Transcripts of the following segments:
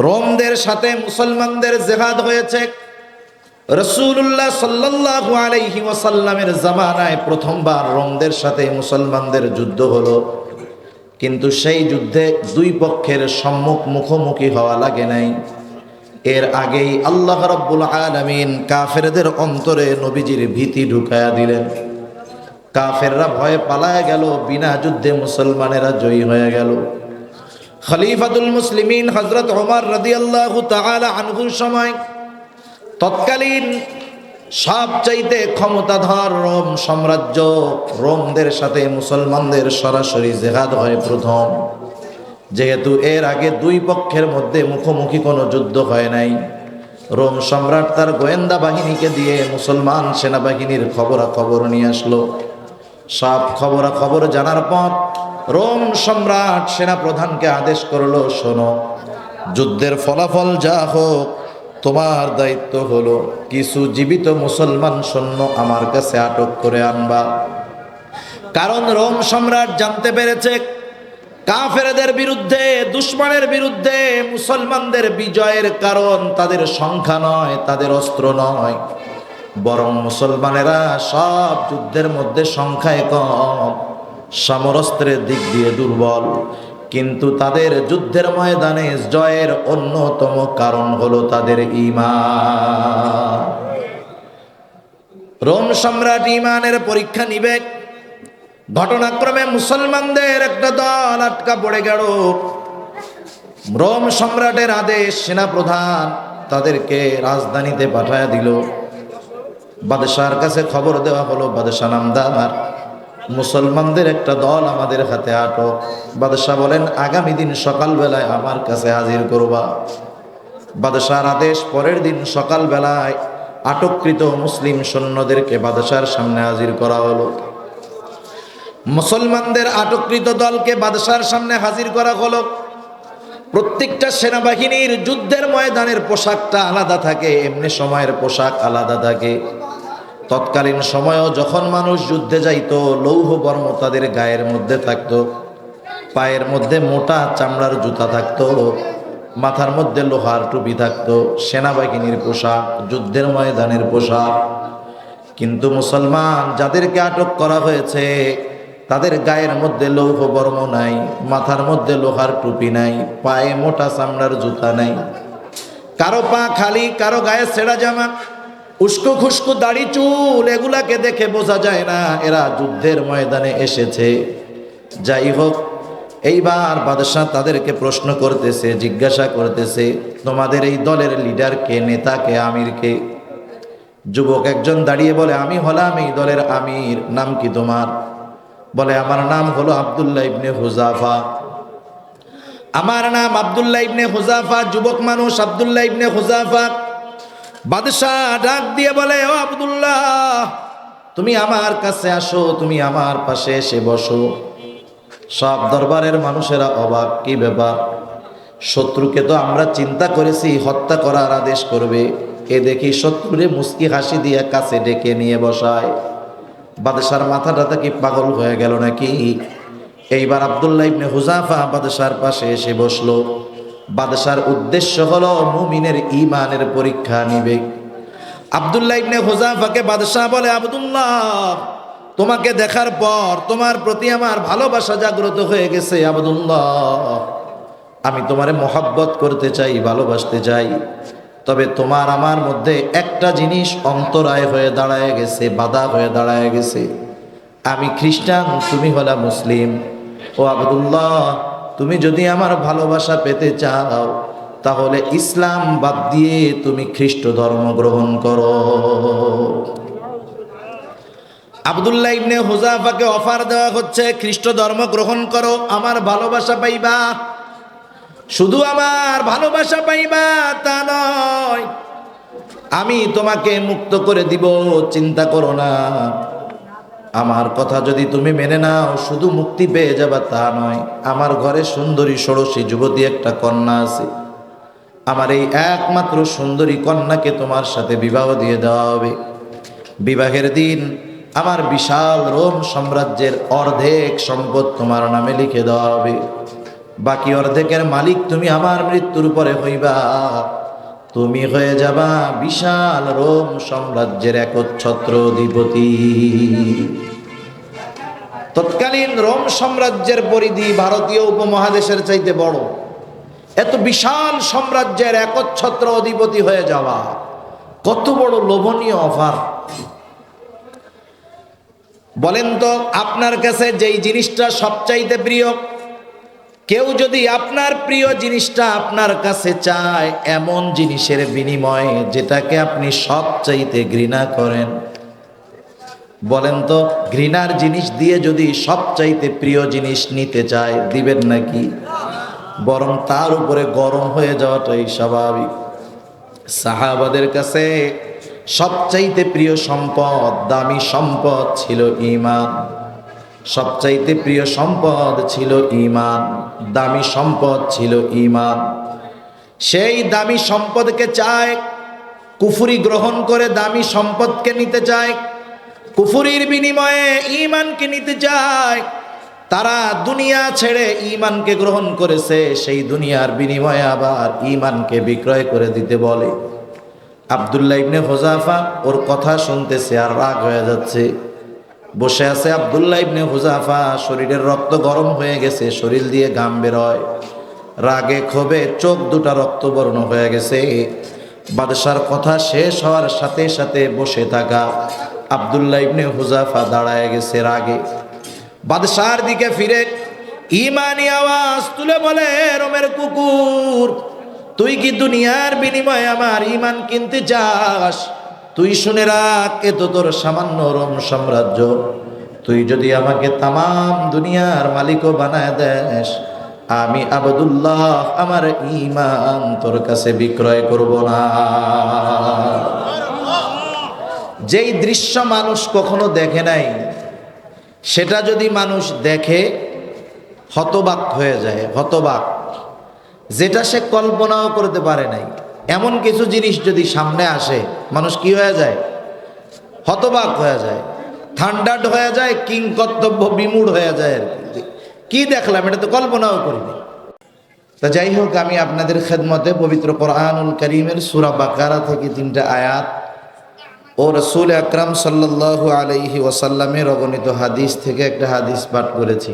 রোমদের সাথে মুসলমানদের জিহাদ হয়েছে। রাসূলুল্লাহ সাল্লাল্লাহু আলাইহি ওয়াসাল্লামের জামানায় প্রথমবার রোমদের সাথে মুসলমানদের যুদ্ধ হলো, কিন্তু সেই যুদ্ধে দুই পক্ষের মুখোমুখি হওয়া লাগে নাই। এর আগেই আল্লাহ রাব্বুল আলামিন কাফেরদের অন্তরে নবীজির ভীতি ঢুকায়া দিলেন। কাফেররা ভয়ে পালায় গেল, বিনা যুদ্ধে মুসলমানেরা জয়ী হয়ে গেল। খলিফাতুল মুসলিমিন হযরত ওমর রাদিয়াল্লাহু তাআলা আনহুর সময় তৎকালীন সবচাইতে ক্ষমতাধর রোম সাম্রাজ্য, রোমদের সাথে মুসলমানদের সরাসরি জিহাদ হয় প্রথম। যেহেতু এর আগে দুই পক্ষের মধ্যে মুখোমুখি কোনো যুদ্ধ হয় নাই, রোম সম্রাট তার গোয়েন্দা বাহিনীকে দিয়ে মুসলমান সেনাবাহিনীর খবরাখবর নিয়ে আসলো। সব খবরাখবর জানার পর রোম সম্রাট সেনাপ্রধানকে আদেশ করলো, শোনো, যুদ্ধের ফলাফল যা হোক, তোমার দায়িত্ব হলো কিছু জীবিত মুসলমান সৈন্য আমার কাছে আটক করে আনবা। কারণ রোম সম্রাট জানতে পেরেছে কাফেরদের বিরুদ্ধে, দুশমনের বিরুদ্ধে মুসলমানদের বিজয়ের কারণ তাদের সংখ্যা নয়, তাদের অস্ত্র নয়, বরং মুসলমানেরা সব যুদ্ধের মধ্যে সংখ্যায় কম, সমরস্ত্রের দিক দিয়ে দুর্বল, কিন্তু তাদের যুদ্ধের ময়দানে জয়ের অন্যতম কারণ হলো তাদের ঈমান। রোম সম্রাট ঈমানের পরীক্ষা নিবে। ঘটনাক্রমে মুসলমানদের একটা দল আটকা পড়ে গেল। রোম সম্রাটের আদেশ, সেনাপ্রধান তাদেরকে রাজধানীতে পাঠায়া দিল। বাদশার কাছে খবর দেওয়া হলো, বাদশা নামদার, মুসলমানদের একটা দল আমাদের হাতে আটক। বাদশাহ বলেন, আগামী দিন সকালবেলায় আমার কাছে হাজির করবা। বাদশার আদেশ, পরের দিন সকালবেলায় আটককৃত মুসলিম সৈন্যদেরকে বাদশার সামনে হাজির করা হলো। মুসলমানদের আটককৃত দলকে বাদশার সামনে হাজির করা হলো। প্রত্যেকটা সেনাবাহিনীর যুদ্ধের ময়দানের পোশাকটা আলাদা থাকে, এমনি সময়ের পোশাক আলাদা থাকে। তৎকালীন সময়েও যখন মানুষ যুদ্ধে যাইত, লৌহ বর্ম তাদের গায়ের মধ্যে থাকতো, পায়ের মধ্যে মোটা চামড়ার জুতা থাকতো, মাথার মধ্যে লোহার টুপি থাকতো, সেনাবাহিনীর পোশাক, যুদ্ধের ময়দানের পোশাক। কিন্তু মুসলমান যাদেরকে আটক করা হয়েছে তাদের গায়ের মধ্যে লৌহ বর্ম নাই, মাথার মধ্যে লোহার টুপি নাই, পায়ে মোটা চামড়ার জুতা নাই, কারো পা খালি, কারো গায়ে ছেঁড়া জামা, উস্কো খুস্কো দাড়ি চুল, এগুলাকে দেখে বোঝা যায় না এরা যুদ্ধের ময়দানে এসেছে। যাই হোক, এইবার বাদশাহ তাদেরকে প্রশ্ন করতেছে, জিজ্ঞাসা করতেছে, তোমাদের এই দলের লিডার কে, নেতা কে, আমির কে? যুবক একজন দাঁড়িয়ে বলে, আমি হলাম এই দলের আমির। নাম কি তোমার? বলে, আমার নাম হলো আব্দুল্লাহ ইবনে হুযাফা। আমার নাম আব্দুল্লাহ ইবনে হুযাফা। যুবক মানুষ, আব্দুল্লাহ ইবনে হুযাফা। বাদশাহ ডাক দিয়ে বলে, ও আব্দুল্লাহ, তুমি আমার কাছে আসো, তুমি আমার পাশে এসে বসো। সব দরবারের মানুষেরা অবাক, কি ব্যাপার? শত্রুকে তো আমরা চিন্তা করেছি হত্যা করার আদেশ করবে, এ দেখি শত্রুরে মুস্কি হাসি দিয়ে কাছে ডেকে নিয়ে বসায়। বাদশার মাথাটা কি পাগল হয়ে গেল নাকি? এইবার আব্দুল্লাহ ইবনে হুযাফা বাদশার পাশে এসে বসলো। বাদশার উদ্দেশ্য হলো মুমিনের ঈমানের পরীক্ষা নিবে। আব্দুল্লাহ ইবনে হুযাফাকে বাদশাহ বলে, আব্দুল্লাহ, তোমাকে দেখার পর তোমার প্রতি আমার ভালোবাসা জাগ্রত হয়ে গেছে। আব্দুল্লাহ, আমি তোমারে মহব্বত করতে চাই, ভালোবাসতে চাই, তবে তোমার আমার মধ্যে একটা জিনিস অন্তরায় হয়ে দাঁড়ায় গেছে, বাধা হয়ে দাঁড়ায় গেছে। আমি খ্রিস্টান, তুমি হলা মুসলিম। ও আব্দুল্লাহ, তুমি যদি আমার ভালোবাসা পেতে চাও তাহলে ইসলাম বাদ দিয়ে তুমি খ্রিস্ট ধর্ম গ্রহণ করো। আব্দুল্লাহ ইবনে হুযাফাকে অফার দেওয়া হচ্ছে, খ্রিস্ট ধর্ম গ্রহণ করো, আমার ভালোবাসা পাইবা। শুধু আমার ভালোবাসা পাইবা তা নয়, আমি তোমাকে মুক্ত করে দিব, চিন্তা করো না। আমার কথা যদি তুমি মেনে নাও, শুধু মুক্তি পেয়ে যাবা তা নয়, আমার ঘরে সুন্দরী ষোড়শী যুবতী একটা কন্যা আছে। আমার এই একমাত্র সুন্দরী কন্যাকে তোমার সাথে বিবাহ দিয়ে দেওয়া হবে। বিবাহের দিন আমার বিশাল রোম সাম্রাজ্যের অর্ধেক সম্পদ তোমার নামে লিখে দেওয়া হবে। বাকি অর্ধেকের মালিক তুমি আমার মৃত্যুর পরে হইবা। তুমি হয়ে যাবা বিশাল রোম সাম্রাজ্যের একচ্ছত্র অধিপতি। তৎকালীন রোম সাম্রাজ্যের পরিধি ভারতীয় উপমহাদেশের চাইতে বড়। এত বিশাল সাম্রাজ্যের একচ্ছত্র অধিপতি হয়ে যাওয়া কত বড় লোভনীয় অফার। বলেন তো, আপনার কাছে যেই জিনিসটা সবচাইতে প্রিয়, কেউ যদি আপনার প্রিয় জিনিসটা আপনার কাছে চায় এমন জিনিসের বিনিময়ে যেটাকে আপনি সবচাইতে ঘৃণা করেন, বলেন তো ঘৃণার জিনিস দিয়ে যদি সবচাইতে প্রিয় জিনিস নিতে চায়, দিবেন নাকি? বরং তার উপরে গরম হয়ে যাওয়াটাই স্বাভাবিক। সাহাবাদের কাছে সবচাইতে প্রিয় সম্পদ, দামি সম্পদ ছিল ঈমান। সবচাইতে প্রিয় সম্পদ ছিল ঈমান, দামি সম্পদ ছিল ঈমান। সেই দামি সম্পদকে চায়, কুফরি গ্রহণ করে দামি সম্পদকে নিতে চায়, কুফরির বিনিময়ে ঈমানকে নিতে চায়। তারা দুনিয়া ছেড়ে ঈমানকে গ্রহণ করেছে, সেই দুনিয়ার বিনিময়ে আবার ঈমানকে বিক্রয় করে দিতে বলে। আব্দুল্লাহ ইবনে হুযাফা ওর কথা শুনতেছে আর রাগ হয়ে যাচ্ছে। বসে আছে আব্দুল্লাহ ইবনে হুযাফা, শরীরের রক্ত গরম হয়ে গেছে, শরীর দিয়ে ঘাম বেরোয়, রাগে ক্ষোভে চোখ দুটা রক্তবর্ণ হয়ে গেছে। বাদশার কথা শেষ হওয়ার সাথে সাথে বসে থাকা আব্দুল্লাহ ইবনে হুযাফা দাঁড়ায় গেছে রাগে। বাদশার দিকে ফিরে ঈমানি আওয়াজ তুলে বলে, রোমের কুকুর, তুই কি দুনিয়ার বিনিময়ে আমার ঈমান কিনতে চাস? তুই শুনে রাখ, এ তো তোর সামান্য রোম সাম্রাজ্য। তুই যদি আমাকে তামাম দুনিয়ার মালিকও বানায় দেস, আমি আবদুল্লাহ আমার ঈমান তোর কাছে বিক্রয় করব না। যেই দৃশ্য মানুষ কখনো দেখে নাই, সেটা যদি মানুষ দেখে হতবাক হয়ে যায়, হতবাক। যেটা সে কল্পনাও করতে পারে নাই, এমন কিছু জিনিস যদি সামনে আসে, মানুষ কি হয়ে যায়? হতবাক হয়ে যায়, থান্ডার্ড হয়ে যায়, কিংকর্তব্য বিমূঢ় হয়ে যায়। আর কি দেখলাম, এটা তো কল্পনাও করিনি। তা যাই হোক, আমি আপনাদের খেদমতে পবিত্র কোরআনুল কারীমের সূরা বাকারা থেকে 3টা আয়াত ও রাসূল আকরাম সাল্লাল্লাহু আলাইহি ওয়াসাল্লামের অগণিত হাদিস থেকে একটা হাদিস পাঠ করেছি।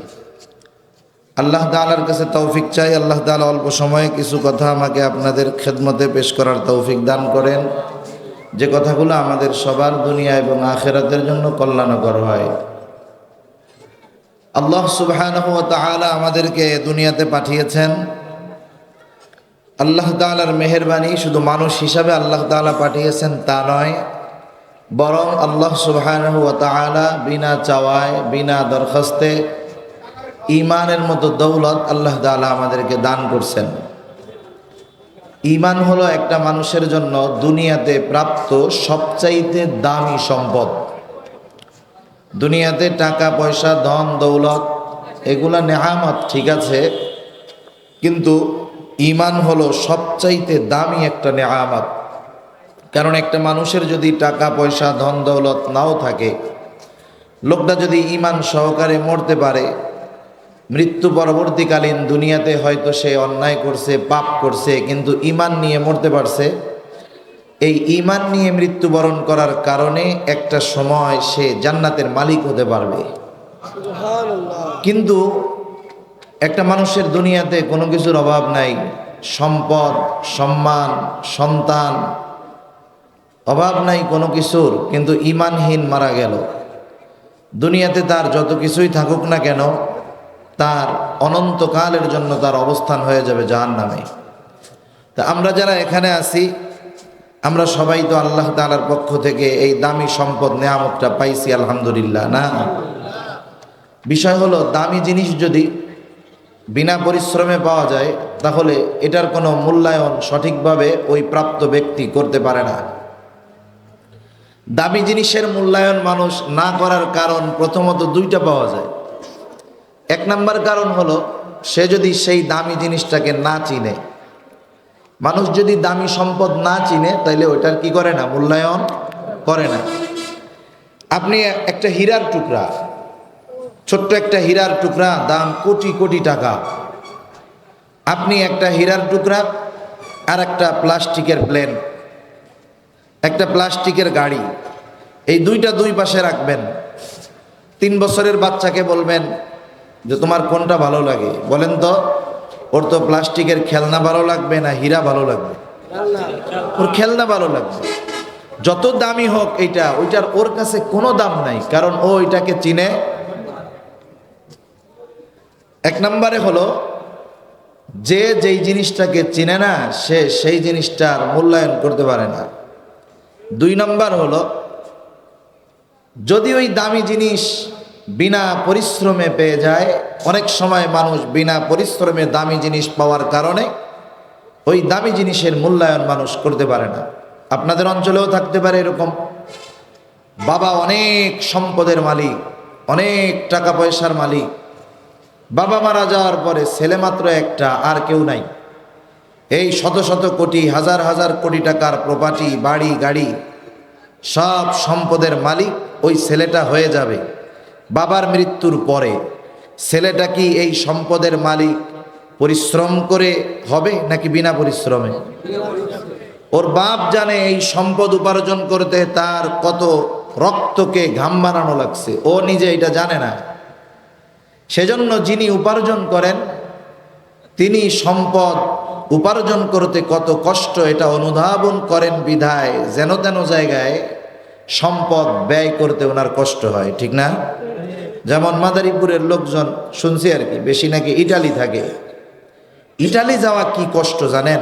আল্লাহ তাআলার কাছে তৌফিক চাই, আল্লাহ তাআলা অল্প সময়ে কিছু কথা আমাকে আপনাদের খেদমতে পেশ করার তৌফিক দান করেন, যে কথাগুলো আমাদের সবার দুনিয়া এবং আখিরাতের জন্য কল্যাণকর হয়। আল্লাহ সুবহানাহু ওয়া তাআলা আমাদেরকে দুনিয়াতে পাঠিয়েছেন। আল্লাহ তাআলার মেহেরবানি, শুধু মানুষ হিসাবে আল্লাহ তাআলা পাঠিয়েছেন তা নয়, বরং আল্লাহ সুবহানাহু ওয়া তাআলা বিনা চাওয়ায়, বিনা দরখাস্তে ঈমানের মতো দৌলত আল্লাহ তাআলা আমাদেরকে দান করছেন। ঈমান হলো একটা মানুষের জন্য দুনিয়াতে প্রাপ্ত সবচাইতে দামি সম্পদ। দুনিয়াতে টাকা পয়সা, ধন দৌলত এগুলা নেয়ামত, ঠিক আছে, কিন্তু ঈমান হলো সবচাইতে দামি একটা নেয়ামত। কারণ একটা মানুষের যদি টাকা পয়সা, ধন দৌলত নাও থাকে, লোকটা যদি ঈমান সহকারে মরতে পারে, মৃত্যু পরবর্তীকালীন দুনিয়াতে হয়তো সে অন্যায় করছে, পাপ করছে, কিন্তু ঈমান নিয়ে মরতে পারছে, এই ঈমান নিয়ে মৃত্যুবরণ করার কারণে একটা সময় সে জান্নাতের মালিক হতে পারবে। কিন্তু একটা মানুষের দুনিয়াতে কোনো কিছুর অভাব নাই, সম্পদ, সম্মান, সন্তান, অভাব নাই কোনো কিছুর, কিন্তু ঈমানহীন মারা গেল, দুনিয়াতে তার যত কিছুই থাকুক না কেন, তার অনন্তকালের জন্য তার অবস্থান হয়ে যাবে জাহান্নামে। তা আমরা যারা এখানে আছি, আমরা সবাই তো আল্লাহ তাআলার পক্ষ থেকে এই দামি সম্পদ নেয়ামতটা পাইছি, আলহামদুলিল্লাহ। না, বিষয় হলো দামি জিনিস যদি বিনা পরিশ্রমে পাওয়া যায়, তাহলে এটার কোনো মূল্যায়ন সঠিকভাবে ওই প্রাপ্ত ব্যক্তি করতে পারে না। দামি জিনিসের মূল্যায়ন মানুষ না করার কারণ প্রথমত 2টা পাওয়া যায়। 1 নম্বর কারণ হলো, সে যদি সেই দামি জিনিসটাকে না চিনে। মানুষ যদি দামি সম্পদ না চিনে, তাইলে ওইটার কি করে না, মূল্যায়ন করে না। আপনি একটা হীরার টুকরা, ছোট্ট একটা হীরার টুকরা, দাম কোটি কোটি টাকা, আপনি একটা হীরার টুকরা আর একটা প্লাস্টিকের প্লেন, একটা প্লাস্টিকের গাড়ি, এই দুইটা দুই পাশে রাখবেন। 3 বছরের বাচ্চাকে বলবেন যে তোমার কোনটা ভালো লাগে, বলেন তো। ওর তো প্লাস্টিকের খেলনা ভালো লাগবে না হীরা ভালো লাগবে? ওর খেলনা ভালো লাগবে। যত দামি হোক এইটা, ওইটার ওর কাছে কোনো দাম নাই, কারণ ও এটাকে চিনে। এক নম্বরে হলো যে যেই জিনিসটাকে চিনে না সে সেই জিনিসটার মূল্যায়ন করতে পারে না। 2 নম্বর হলো যদি ওই দামি জিনিস বিনা পরিশ্রমে পেয়ে যায়, অনেক সময় মানুষ বিনা পরিশ্রমে দামি জিনিস পাওয়ার কারণে ওই দামি জিনিসের মূল্যায়ন মানুষ করতে পারে না। আপনাদের অঞ্চলেও থাকতে পারে এরকম, বাবা অনেক সম্পদের মালিক, অনেক টাকা পয়সার মালিক, বাবা মারা যাওয়ার পরে ছেলে মাত্র একটা, আর কেউ নাই। এই শত শত কোটি, হাজার হাজার কোটি টাকার প্রপার্টি, বাড়ি গাড়ি, সব সম্পদের মালিক ওই ছেলেটা হয়ে যাবে। বাবার মৃত্যুর পরে ছেলেটা কি এই সম্পদের মালিক পরিশ্রম করে হবে নাকি বিনা পরিশ্রমে? ওর বাপ জানে এই সম্পদ উপার্জন করতে তার কত রক্তকে ঘাম বানানো লাগছে, ও নিজে এটা জানে না। সেজন্য যিনি উপার্জন করেন তিনি সম্পদ উপার্জন করতে কত কষ্ট এটা অনুধাবন করেন বিধায় যেন তেন জায়গায় সম্পদ ব্যয় করতে ওনার কষ্ট হয়, ঠিক না? যেমন মাদারীপুরের লোকজন শুনছি আর কি, বেশি নাকি ইটালি থাকে। ইটালি যাওয়া কি কষ্ট জানেন?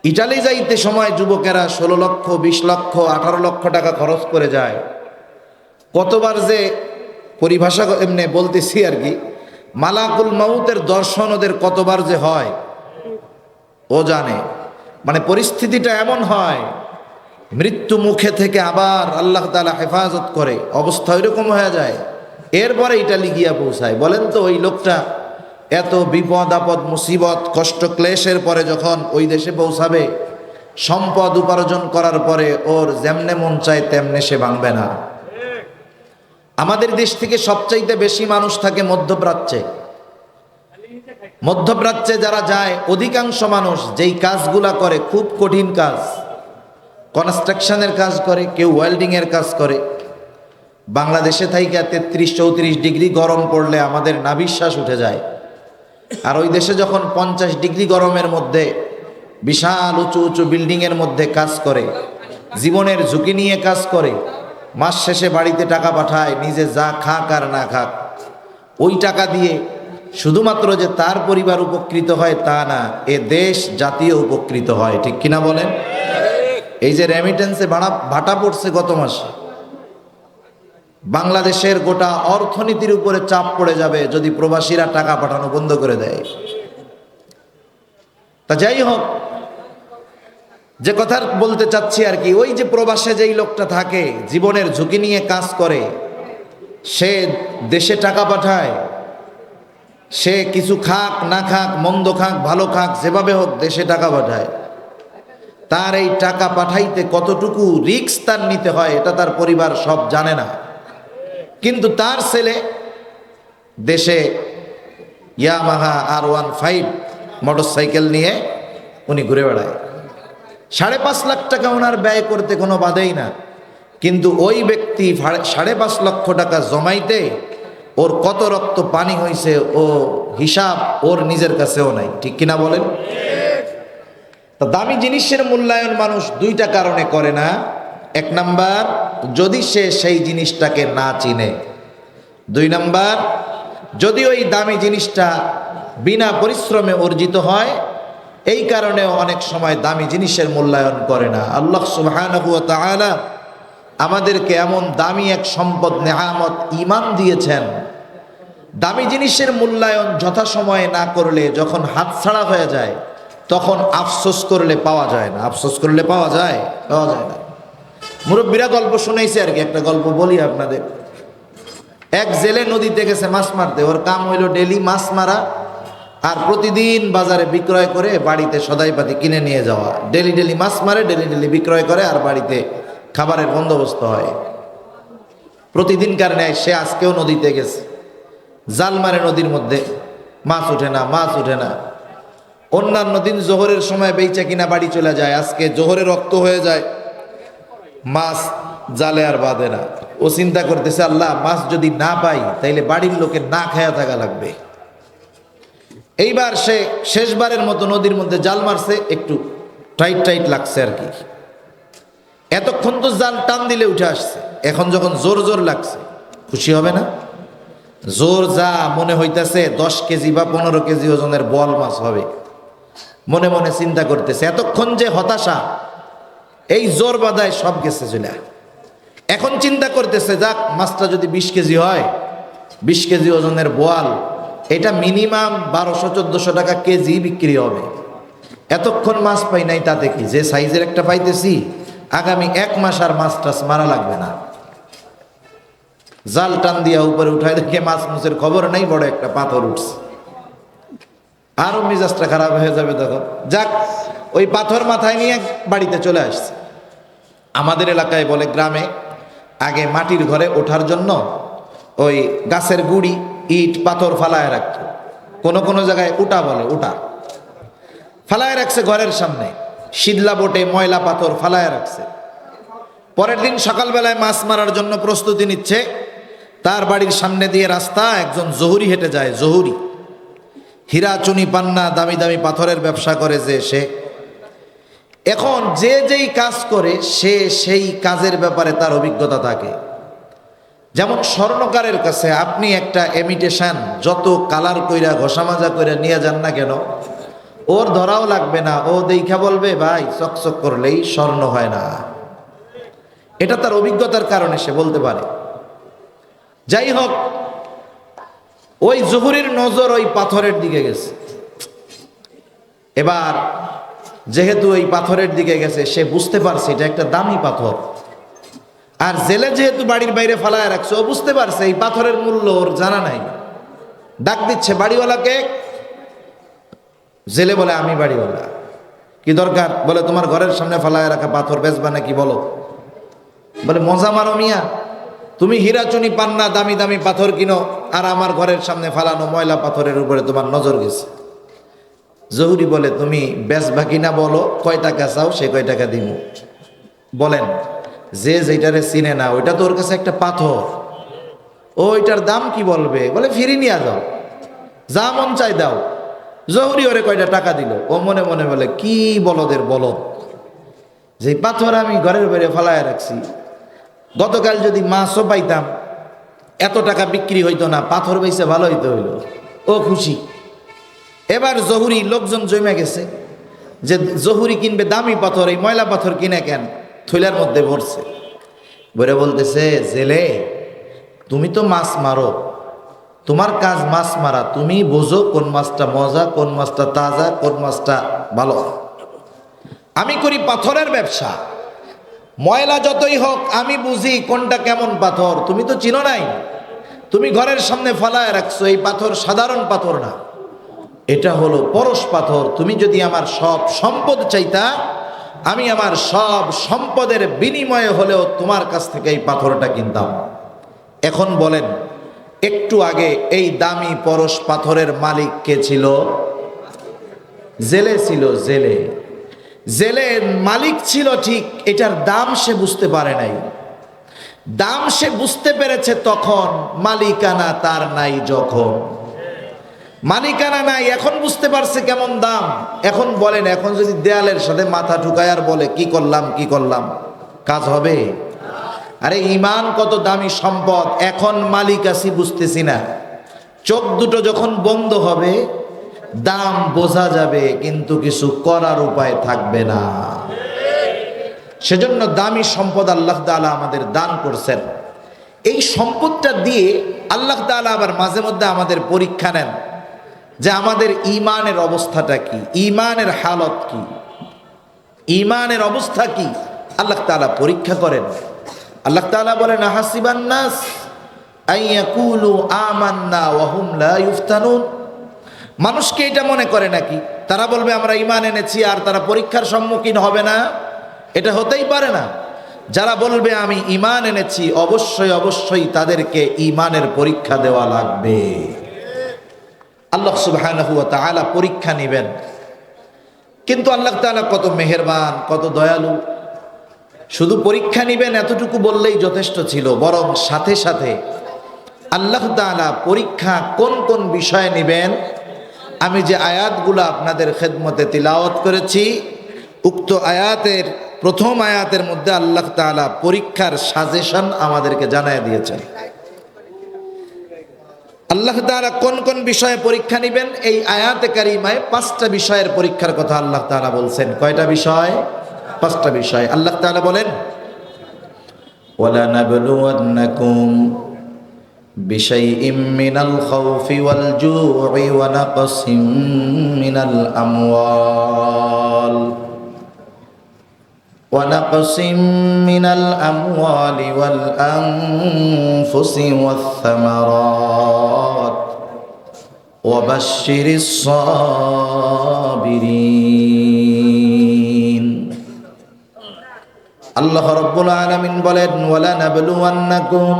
ইটালি যাইতে সময় যুবকেরা 16 লক্ষ, 20 লক্ষ, 18 লক্ষ টাকা খরচ করে যায়। কতবার যে পরিভাষা এমনি বলতেছি আর কি, মালাকুল মাউতের দর্শন ওদের কতবার যে হয় ও জানে। মানে পরিস্থিতিটা এমন হয়, মৃত্যু মুখে থেকে আবার আল্লাহ তাআলা হেফাজত করে, অবস্থা ওইরকম হয়ে যায়। এরপরে ইটালি গিয়া পৌঁছায়। বলেন তো ওই লোকটা এত বিপদ আপদ মুসিবত কষ্ট ক্লেশের পরে যখন ওই দেশে পৌঁছাবে, সম্পদ উপার্জন করার পরে ওর যেমনে মন চায় তেমনে সে ভাঙবে না। আমাদের দেশ থেকে সবচাইতে বেশি মানুষ থাকে মধ্যপ্রাচ্যে। মধ্যপ্রাচ্যে যারা যায় অধিকাংশ মানুষ যেই কাজগুলা করে খুব কঠিন কাজ, কনস্ট্রাকশনের কাজ করে, কেউ ওয়েল্ডিং এর কাজ করে। বাংলাদেশে থাইকা 33-34 ডিগ্রি গরম পড়লে আমাদের নাভিশ্বাস উঠে যায়, আর ওই দেশে যখন 50 ডিগ্রি গরমের মধ্যে বিশাল উঁচু উঁচু বিল্ডিং এর মধ্যে কাজ করে, জীবনের ঝুঁকি নিয়ে কাজ করে, মাস শেষে বাড়িতে টাকা পাঠায়, নিজে যা খাক আর না খাক, ওই টাকা দিয়ে শুধুমাত্র যে তার পরিবার উপকৃত হয় তা না, এ দেশ জাতীয় উপকৃত হয়, ঠিক কিনা বলেন? এই যে রেমিটেন্সে ভাটা পড়ছে গত মাসে, বাংলাদেশের গোটা অর্থনীতির উপরে চাপ পড়ে যাবে যদি প্রবাসীরা টাকা পাঠানো বন্ধ করে দেয়। তা যাই হোক, যে কথা বলতে চাচ্ছি আর কি, ওই যে প্রবাসে যেই লোকটা থাকে, জীবনের ঝুঁকি নিয়ে কাজ করে, সে দেশে টাকা পাঠায়, সে কিছু খাক না খাক, মন্দ খাক ভালো খাক, যেভাবে হোক দেশে টাকা পাঠায়। তার এই টাকা পাঠাইতে কতটুকু রিস্ক তার নিতে হয় এটা তার পরিবার সব জানে না। কিন্তু তার ছেলে দেশে ইয়ামাহা R15 মোটরসাইকেল নিয়ে উনি ঘুরে বেড়ায়। 5.5 লাখ টাকা ওনার ব্যয় করতে কোনো বাধেই না, কিন্তু ওই ব্যক্তি 5.5 লক্ষ টাকা জমাইতে ওর কত রক্ত পানি হয়েছে ও হিসাব ওর নিজের কাছেও নাই, ঠিক কিনা বলেন? তা দামি জিনিসের মূল্যায়ন মানুষ 2টা কারণে করে না। 1 নাম্বার, যদি সে সেই জিনিসটাকে না চিনে। 2 নাম্বার, যদি ওই দামি জিনিসটা বিনা পরিশ্রমে অর্জিত হয়, এই কারণেও অনেক সময় দামি জিনিসের মূল্যায়ন করে না। আল্লাহ সুবহানাহু ওয়া তাআলা আমাদেরকে এমন দামি এক সম্পদ নেয়ামত ঈমান দিয়েছেন, দামি জিনিসের মূল্যায়ন যথাসময়ে না করলে যখন হাতছাড়া হয়ে যায় তখন আফসোস করলে পাওয়া যায় না। আফসোস করলে পাওয়া যায় না। মুরব্বীরা গল্প শুনাইছে আর কি, একটা গল্প বলি আপনাদের। এক জেলে নদীতে গেছে মাছ মারতে, ওর কাম হইল ডেলি মাছ মারা আর প্রতিদিন বাজারে বিক্রয় করে বাড়িতে সদাইপাতি কিনে নিয়ে যাওয়া। ডেলি ডেলি মাছ মারে, ডেলি ডেলি বিক্রয় করে আর বাড়িতে খাবারের বন্দোবস্ত হয়। প্রতিদিন কারণে সে আজকেও নদীতে গেছে, জাল মারে নদীর মধ্যে, মাছ ওঠে না। অন্যান্য দিন জোহরের সময় বেচা কিনা বাড়ি চলে যায়, আজকে জোহরে রক্ত হয়ে যায়, মাছ জালে আর বাঁধে না। ও চিন্তা করতেছে, আল্লাহ মাছ যদি না পাই তাইলে বাড়ির লোকের না খায়া থাকা লাগবে। এইবার সে শেষবারের মতো নদীর মধ্যে জাল মারছে, একটু টাইট টাইট লাগছে আর কি। এতক্ষণ তো জাল টান দিলে উঠে আসছে, এখন যখন জোর জোর লাগছে, খুশি হবে না? জোর যা মনে হইতেছে 10 কেজি বা 15 কেজি ওজনের বল মাছ হবে। মনে মনে চিন্তা করতেছে, এতক্ষণ যে হতাশা, এই জোর বাদায় সব গেছে চলে। এখন চিন্তা করতেছে, যাক মাছটা যদি 20 কেজি হয়, 20 কেজি ওজনের বোয়াল, এটা মিনিমাম 1200-1400 টাকা কেজি বিক্রি হবে। এতক্ষণ মাছ পাই নাই, তাতে কি, যে সাইজের একটা পাইতেছি, আগামী 1 মাস আর মাছ টাছ মারা লাগবে না। জাল টান দিয়া উপরে উঠায় দেখে মাছ মুছের খবর নাই, বড় একটা পাথর উঠছে। আরো মেজাজটা খারাপ হয়ে যাবে তখন। যাক, ওই পাথর মাথায় নিয়ে বাড়িতে চলে আসছে। আমাদের এলাকায় বলে, গ্রামে আগে মাটির ঘরে ওঠার জন্য ওই গাছের গুড়ি, ইট, পাথর ফালায় রাখত। কোন কোন জায়গায় উটা বলে, উটা ফালায় রাখছে ঘরের সামনে, শীতলা বোটে ময়লা পাথর ফালায় রাখছে। পরের দিন সকালবেলায় মাছ মারার জন্য প্রস্তুতি নিচ্ছে, তার বাড়ির সামনে দিয়ে রাস্তা, একজন জহুরি হেঁটে যায়। জহুরি হীরা, চুনি, পান্না, দামি দামি পাথরের ব্যবসা করে যে সে। এখন যে যেই কাজ করে সে সেই কাজের ব্যাপারে তার অভিজ্ঞতা থাকে। যেমন স্বর্ণকারের কাছে আপনি একটা ইমিটেশন যত কালার কইরা ঘষা মাজা কইরা নিয়ে যান না কেন, ওর ধরাও লাগবে না, ও দেখা বলবে ভাই চকচক করলেই স্বর্ণ হয় না। এটা তার অভিজ্ঞতার কারণে সে বলতে পারে। যাই হোক, ওই জহুরির নজর ওই পাথরের দিকে গেছে। এবার যেহেতু ওই পাথরের দিকে গেছে, সে বুঝতে পারছে এটা একটা দামি পাথর। আর জেলে যেহেতু বাড়ির বাইরে ফালায় রাখছে, ও বুঝতে পারছে এই পাথরের মূল্য ওর জানা নাই। ডাক দিচ্ছে বাড়িওয়ালাকে। জেলে বলে, আমি বাড়িওয়ালা। কি দরকার? বলে, তোমার ঘরের সামনে ফালায় রাখা পাথর বেচবা নাকি বলো। বলে, মজা মারো মিয়া, তুমি হীরা, চুনি, পান্না, দামি দামি পাথর কিনো, আর আমার ঘরের সামনে ফালানো ময়লা পাথরের উপরে তোমার নজর গেছে। জহুরি বলে, তুমি বেচবা কিনা বলো, কয় টাকা চাও, সে কয় টাকা দিব। বলেন, যে যেটারে চিনে না, ওইটা তো ওর কাছে একটা পাথর, ওইটার দাম কি বলবে? বলে, ফিরি নিয়ে যাও, যা মন চাই দাও। জহুরি ওরে কয়টা টাকা দিল। ও মনে মনে বলে, কি বলদের বলদ, যে পাথর আমি ঘরের বাইরে ফালায় রাখছি, গতকাল যদি মাছও পাইতাম এত টাকা বিক্রি হইতো না, পাথর বেচে ভালো হইতে হইল। ও খুশি। এবার জহুরি, লোকজন জমে গেছে যে জহুরি কিনবে দামি পাথর, এই ময়লা পাথর কিনে কেন, থৈলার মধ্যে ভরছে। ভরে বলতেছে, জেলে তুমি তো মাছ মারো, তোমার কাজ মাছ মারা, তুমি বোঝো কোন মাছটা মজা, কোন মাছটা তাজা, কোন মাছটা ভালো। আমি করি পাথরের ব্যবসা, ময়লা যতই হোক আমি বুঝি কোনটা কেমন পাথর। তুমি তো চিনো নাই, তুমি ঘরের সামনে ফালায় রাখছো, এই পাথর সাধারণ পাথর না, এটা হলো পরশ পাথর। তুমি যদি আমার সব সম্পদ চাইতা, আমি আমার সব সম্পদের বিনিময়ে হলেও তোমার কাছ থেকে এই পাথরটা কিনতাম। এখন বলেন, একটু আগে এই দামি পরশ পাথরের মালিক কে ছিল? জেলে ছিল। জেলে, জেলের মালিক ছিল ঠিক, এটার দাম সে বুঝতে পারে নাই। দাম সে বুঝতে পেরেছে তখন, মালিকানা তার নাই যখন। মালিকানা নাই, এখন বুঝতে পারছে কেমন দাম। এখন বলেন, এখন যদি দেয়ালের সাথে মাথা ঢুকায় আর বলে কি করলাম কি করলাম, কাজ হবে? আরে ঈমান কত দামি সম্পদ, এখন মালিক আছি বুঝতেছি না। চোখ দুটো যখন বন্ধ হবে দাম বোঝা যাবে, কিন্তু কিছু করার উপায় থাকবে না। সেজন্য দামি সম্পদ আল্লাহ তাআলা আমাদের দান করছেন। এই সম্পদটা দিয়ে আল্লাহ তাআলা আবার মাঝে মধ্যে আমাদের পরীক্ষা নেন যে আমাদের ঈমানের অবস্থাটা কি, ঈমানের হালত কি, ঈমানের অবস্থা কি, আল্লাহ তাআলা পরীক্ষা করেন। আল্লাহ তাআলা বলেন, হাসিবান নাস আইয়াকুলু আমান্না ওয়া হুম লা ইফতানুন। মানুষকে এটা মনে করে নাকি তারা বলবে আমরা ঈমান এনেছি আর তারা পরীক্ষার সম্মুখীন হবে না? এটা হতেই পারে না। যারা বলবে আমি ঈমান এনেছি, অবশ্যই অবশ্যই তাদেরকে ঈমানের পরীক্ষা দেওয়া লাগবে। আল্লাহ সুবহানাহু ওয়া তাআলা পরীক্ষা নেবেন। কিন্তু আল্লাহ তাআলা কত মেহেরবান, কত দয়ালু। শুধু পরীক্ষা নিবেন এতটুকু বললেই যথেষ্ট ছিল, বরং সাথে সাথে আল্লাহ তাআলা পরীক্ষা কোন কোন বিষয়ে নিবেন, আমি যে আয়াতগুলো আপনাদের খেদমতে তিলাওয়াত করেছি, উক্ত আয়াতের প্রথম আয়াতের মধ্যে আল্লাহ তাআলা পরীক্ষার সাজেশন আমাদেরকে জানায় দিয়েছেন। আল্লাহ তাআলা কোন কোন বিষয়ে পরীক্ষা নিবেন, এই আয়াতে কারিমায় 5টা বিষয়ের পরীক্ষার কথা আল্লাহ তাআলা বলছেন। কয়টা বিষয়? 5টা বিষয়। আল্লাহ তাআলা বলেন, ওয়ালা নাবলুওয়ান্নাকুম বিশাইইম মিনাল খাউফি ওয়াল জু'i ওয়া নাকসিম মিনাল আমওয়াল ونقص من الأموال والأنفس والثمرات وبشر الصابرين আল্লাহ রাব্বুল আলামিন বলেন, ওয়ালা নাবলুওয়ান্নাকুম,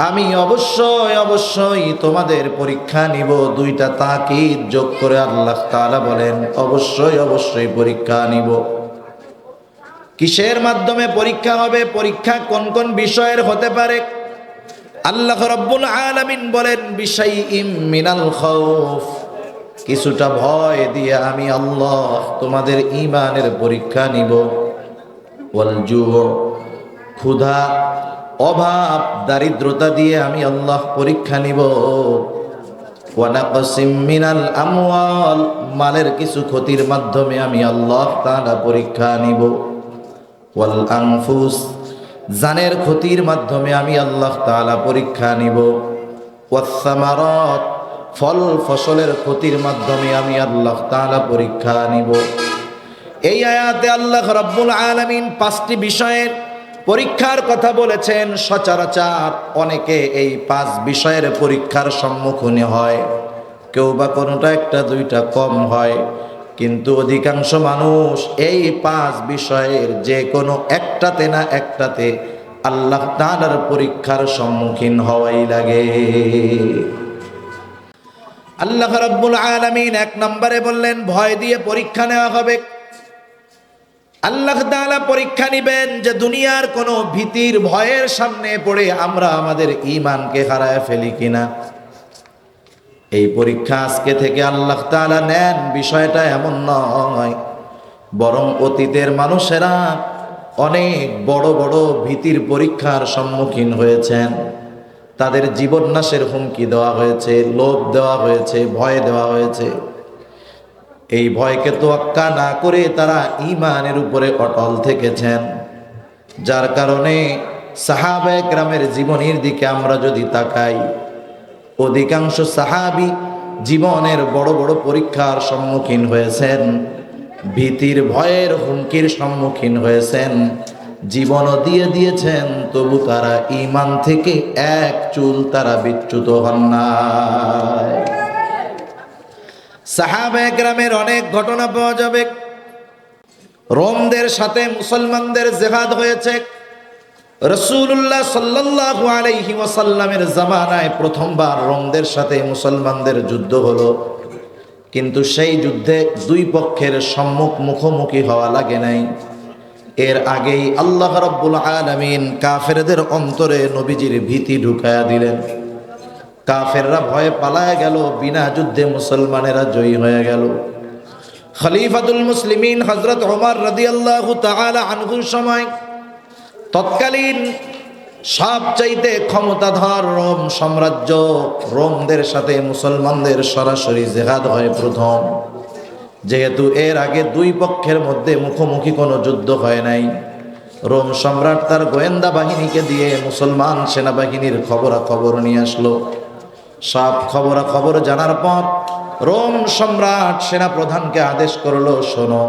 আমি অবশ্যই তোমাদের পরীক্ষা নিব। 2টা তাকিদ যোগ করে আল্লাহ তাআলা বলেন, অবশ্যই পরীক্ষা নিব। কিসের মাধ্যমে পরীক্ষা হবে? পরীক্ষা কোন কোন বিষয়ের হতে পারে? আল্লাহ রাব্বুল আলামিন বলেন, বিশাইইম মিনাল খাউফ, কিছুটা ভয় দিয়ে আমি আল্লাহ তোমাদের ঈমানের পরীক্ষা নিব। ওয়াল জু', ক্ষুধা, অভাব, দারিদ্রতা দিয়ে আমি আল্লাহ পরীক্ষা নিব। ওয়া নাকসিম মিনাল আমওয়াল, মালের কিছু ক্ষতির মাধ্যমে আমি আল্লাহ তাআলা পরীক্ষা নিব। ওয়াল আনফুস, জানের ক্ষতির মাধ্যমে আমি আল্লাহ তাআলা পরীক্ষা নিব। ওয়াস সামারাত, ফল ফসলের ক্ষতির মাধ্যমে আমি আল্লাহ তাআলা পরীক্ষা নিব। এই আয়াতে আল্লাহ রাব্বুল আলামিন 5টি বিষয়ের পরীক্ষার কথা বলেছেন। সচরাচর অনেকে এই 5 বিষয়ের পরীক্ষার সম্মুখীন হয়, কেউ বা কোনোটা 1টা 2টা কম হয়, কিন্তু অধিকাংশ মানুষ এই 5 বিষয়ের যে কোনো একটাতে না একটাতে আল্লাহ তাআলার পরীক্ষার সম্মুখীন হওয়াই লাগে। আল্লাহ রাব্বুল আলামিন 1 নম্বরে বললেন, ভয় দিয়ে পরীক্ষা নেওয়া হবে। আল্লাহ তাআলা পরীক্ষা নিবেন যে দুনিয়ার কোনো ভীতির ভয়ের সামনে পড়ে আমরা আমাদের ঈমানকে হারায় ফেলি কিনা। এই পরীক্ষা আজকে থেকে আল্লাহ তাআলা নেন, বিষয়টা এমন নয়, বরং অতীতের মানুষেরা অনেক বড় বড় ভীতির পরীক্ষার সম্মুখীন হয়েছেন। তাদের জীবন নাশের হুমকি দেওয়া হয়েছে, লোভ দেওয়া হয়েছে, ভয় দেওয়া হয়েছে। এই ভয়কে তোয়াক্কা না করে তারা ঈমানের উপরে অটল থেকেছেন। যার কারণে সাহাবায়ে কেরামের জীবনের দিকে আমরা যদি তাকাই, অধিকাংশ সাহাবী জীবনের বড় বড় পরীক্ষার সম্মুখীন হয়েছেন, ভীতির ভয়ের হুমকির সম্মুখীন হয়েছেন, জীবনও দিয়ে দিয়েছেন, তবু তারা ঈমান থেকে 1 চুল তারা বিচ্যুত হন নাই। সাহাবায়ে কেরামের অনেক ঘটনা পাওয়া যাবে। রোমদের সাথে মুসলমানদের জিহাদ হয়েছে। রাসূলুল্লাহ সাল্লাল্লাহু আলাইহি ওয়াসাল্লামের জামানায় প্রথমবার রোমদের সাথে মুসলমানদের যুদ্ধ হলো, কিন্তু সেই যুদ্ধে 2 পক্ষের মুখোমুখি হওয়া লাগে নাই। এর আগেই আল্লাহ রাব্বুল আলামিন কাফেরদের অন্তরে নবীজির ভীতি ঢুকায়া দিলেন। কাফেররা ভয়ে পালায় গেল, বিনা যুদ্ধে মুসলমানেরা জয়ী হয়ে গেল। খলিফাতুল মুসলিমিন হযরত ওমর রাদিয়াল্লাহু তাআলা আনহুর সময় তৎকালীন সবচাইতে ক্ষমতাধর রোম সাম্রাজ্য, রোমদের সাথে মুসলমানদের সরাসরি জিহাদ হয় প্রথম। যেহেতু এর আগে 2 পক্ষের মধ্যে মুখোমুখি কোনো যুদ্ধ হয় নাই, রোম সম্রাট তার গোয়েন্দা বাহিনীকে দিয়ে মুসলমান সেনাবাহিনীর খবরাখবর নিয়ে আসলো। সব খবরাখবর জানার পর রোম সম্রাট সেনাপ্রধানকে আদেশ করলো, শোনো,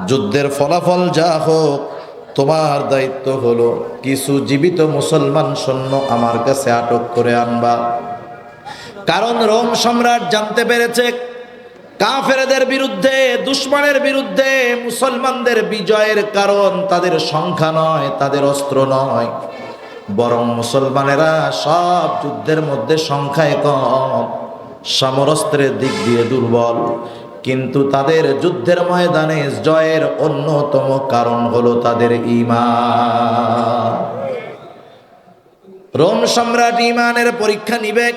যুদ্ধের ফলাফল যা হোক, তোমার দায়িত্ব হলো কিছু জীবিত মুসলমান সৈন্য আমার কাছে আটক করে আনবা। কারণ রোম সম্রাট জানতে পেরেছে কাফেরদের বিরুদ্ধে, দুশমনের বিরুদ্ধে মুসলমানদের বিজয়ের কারণ তাদের সংখ্যা নয়, তাদের অস্ত্র নয়, বরং মুসলমানেরা সব যুদ্ধের মধ্যে সংখ্যায় কম, সমরস্ত্রের দিক দিয়ে দুর্বল। কিন্তু তাদের যুদ্ধের ময়দানে জয়ের অন্যতম কারণ হলো তাদের ঈমান। রোম সম্রাট ঈমানের পরীক্ষা নিবে।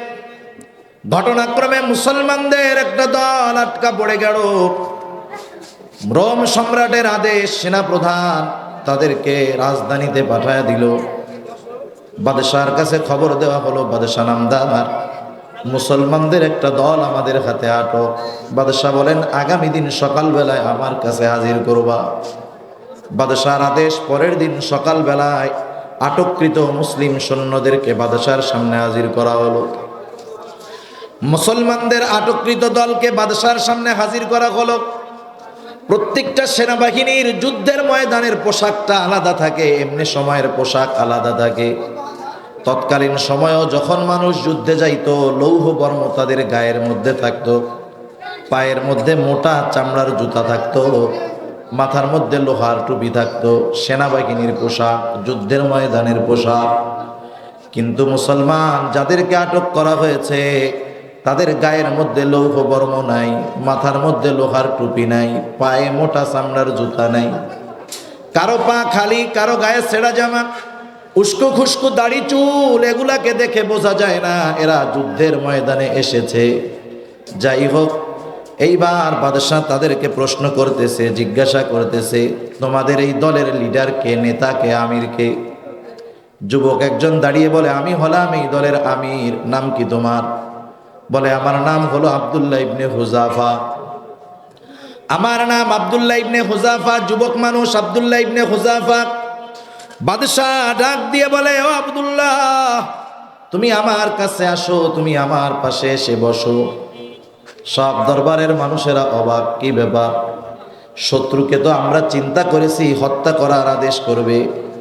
ঘটনাক্রমে মুসলমানদের একটা দল আটকা পড়ে গেল। রোম সম্রাটের আদেশ, সেনাপ্রধান তাদেরকে রাজধানীতে পাঠায় দিল। বাদশার কাছে খবর দেওয়া হলো, বাদশা নামদার, মুসলমানদের একটা দল আমাদের হাতে আটক। বাদশাহ বলেন, আগামী দিন সকালবেলায় আমার কাছে হাজির করবা। বাদশার আদেশ, পরের দিন সকালবেলায় আটককৃত মুসলিম সৈন্যদেরকে বাদশার সামনে হাজির করা হলো। মুসলমানদের আটককৃত দলকে বাদশার সামনে হাজির করা হলো। প্রত্যেকটা সেনাবাহিনীর যুদ্ধের ময়দানের পোশাকটা আলাদা থাকে, এমনি সময়ের পোশাক আলাদা থাকে। তৎকালীন সময়েও যখন মানুষ যুদ্ধে যাইতো, লৌহ বর্ম তাদের গায়ের মধ্যে থাকতো, পায়ের মধ্যে মোটা চামড়ার জুতা থাকতো, মাথার মধ্যে লোহার টুপি থাকতো। সেনাবাহিনীর পোশাক, যুদ্ধের ময়দানের পোশাক। কিন্তু মুসলমান যাদেরকে আটক করা হয়েছে তাদের গায়ের মধ্যে লৌহ বর্ম নাই, মাথার মধ্যে লোহার টুপি নাই, পায়ে মোটা চামড়ার জুতা নাই। কারো পা খালি, কারো গায়ে ছেঁড়া জামা, উস্কো খুস্কো দাড়ি চুল, এগুলাকে দেখে বোঝা যায় না এরা যুদ্ধের ময়দানে এসেছে। যাই হোক, এইবার বাদশাহ তাদেরকে প্রশ্ন করতেছে, জিজ্ঞাসা করতেছে, তোমাদের এই দলের লিডার কে, নেতা কে, আমির কে? যুবক একজন দাঁড়িয়ে বলে, আমি হলাম এই দলের আমির। নাম কি তোমার? বলে, আমার নাম হলো আব্দুল্লাহ ইবনে হুযাফা। আমার নাম আব্দুল্লাহ ইবনে হুযাফা। যুবক মানুষ, আব্দুল্লাহ ইবনে হুযাফা। বাদশাহ ডাক দিয়ে বলে, ও আব্দুল্লাহ, তুমি আমার কাছে আসো, তুমি আমার পাশে এসে বসো। সব দরবারের মানুষেরা অবাক, কি ব্যাপার? শত্রুকে তো আমরা চিন্তা করেছি হত্যা করার আদেশ করবে,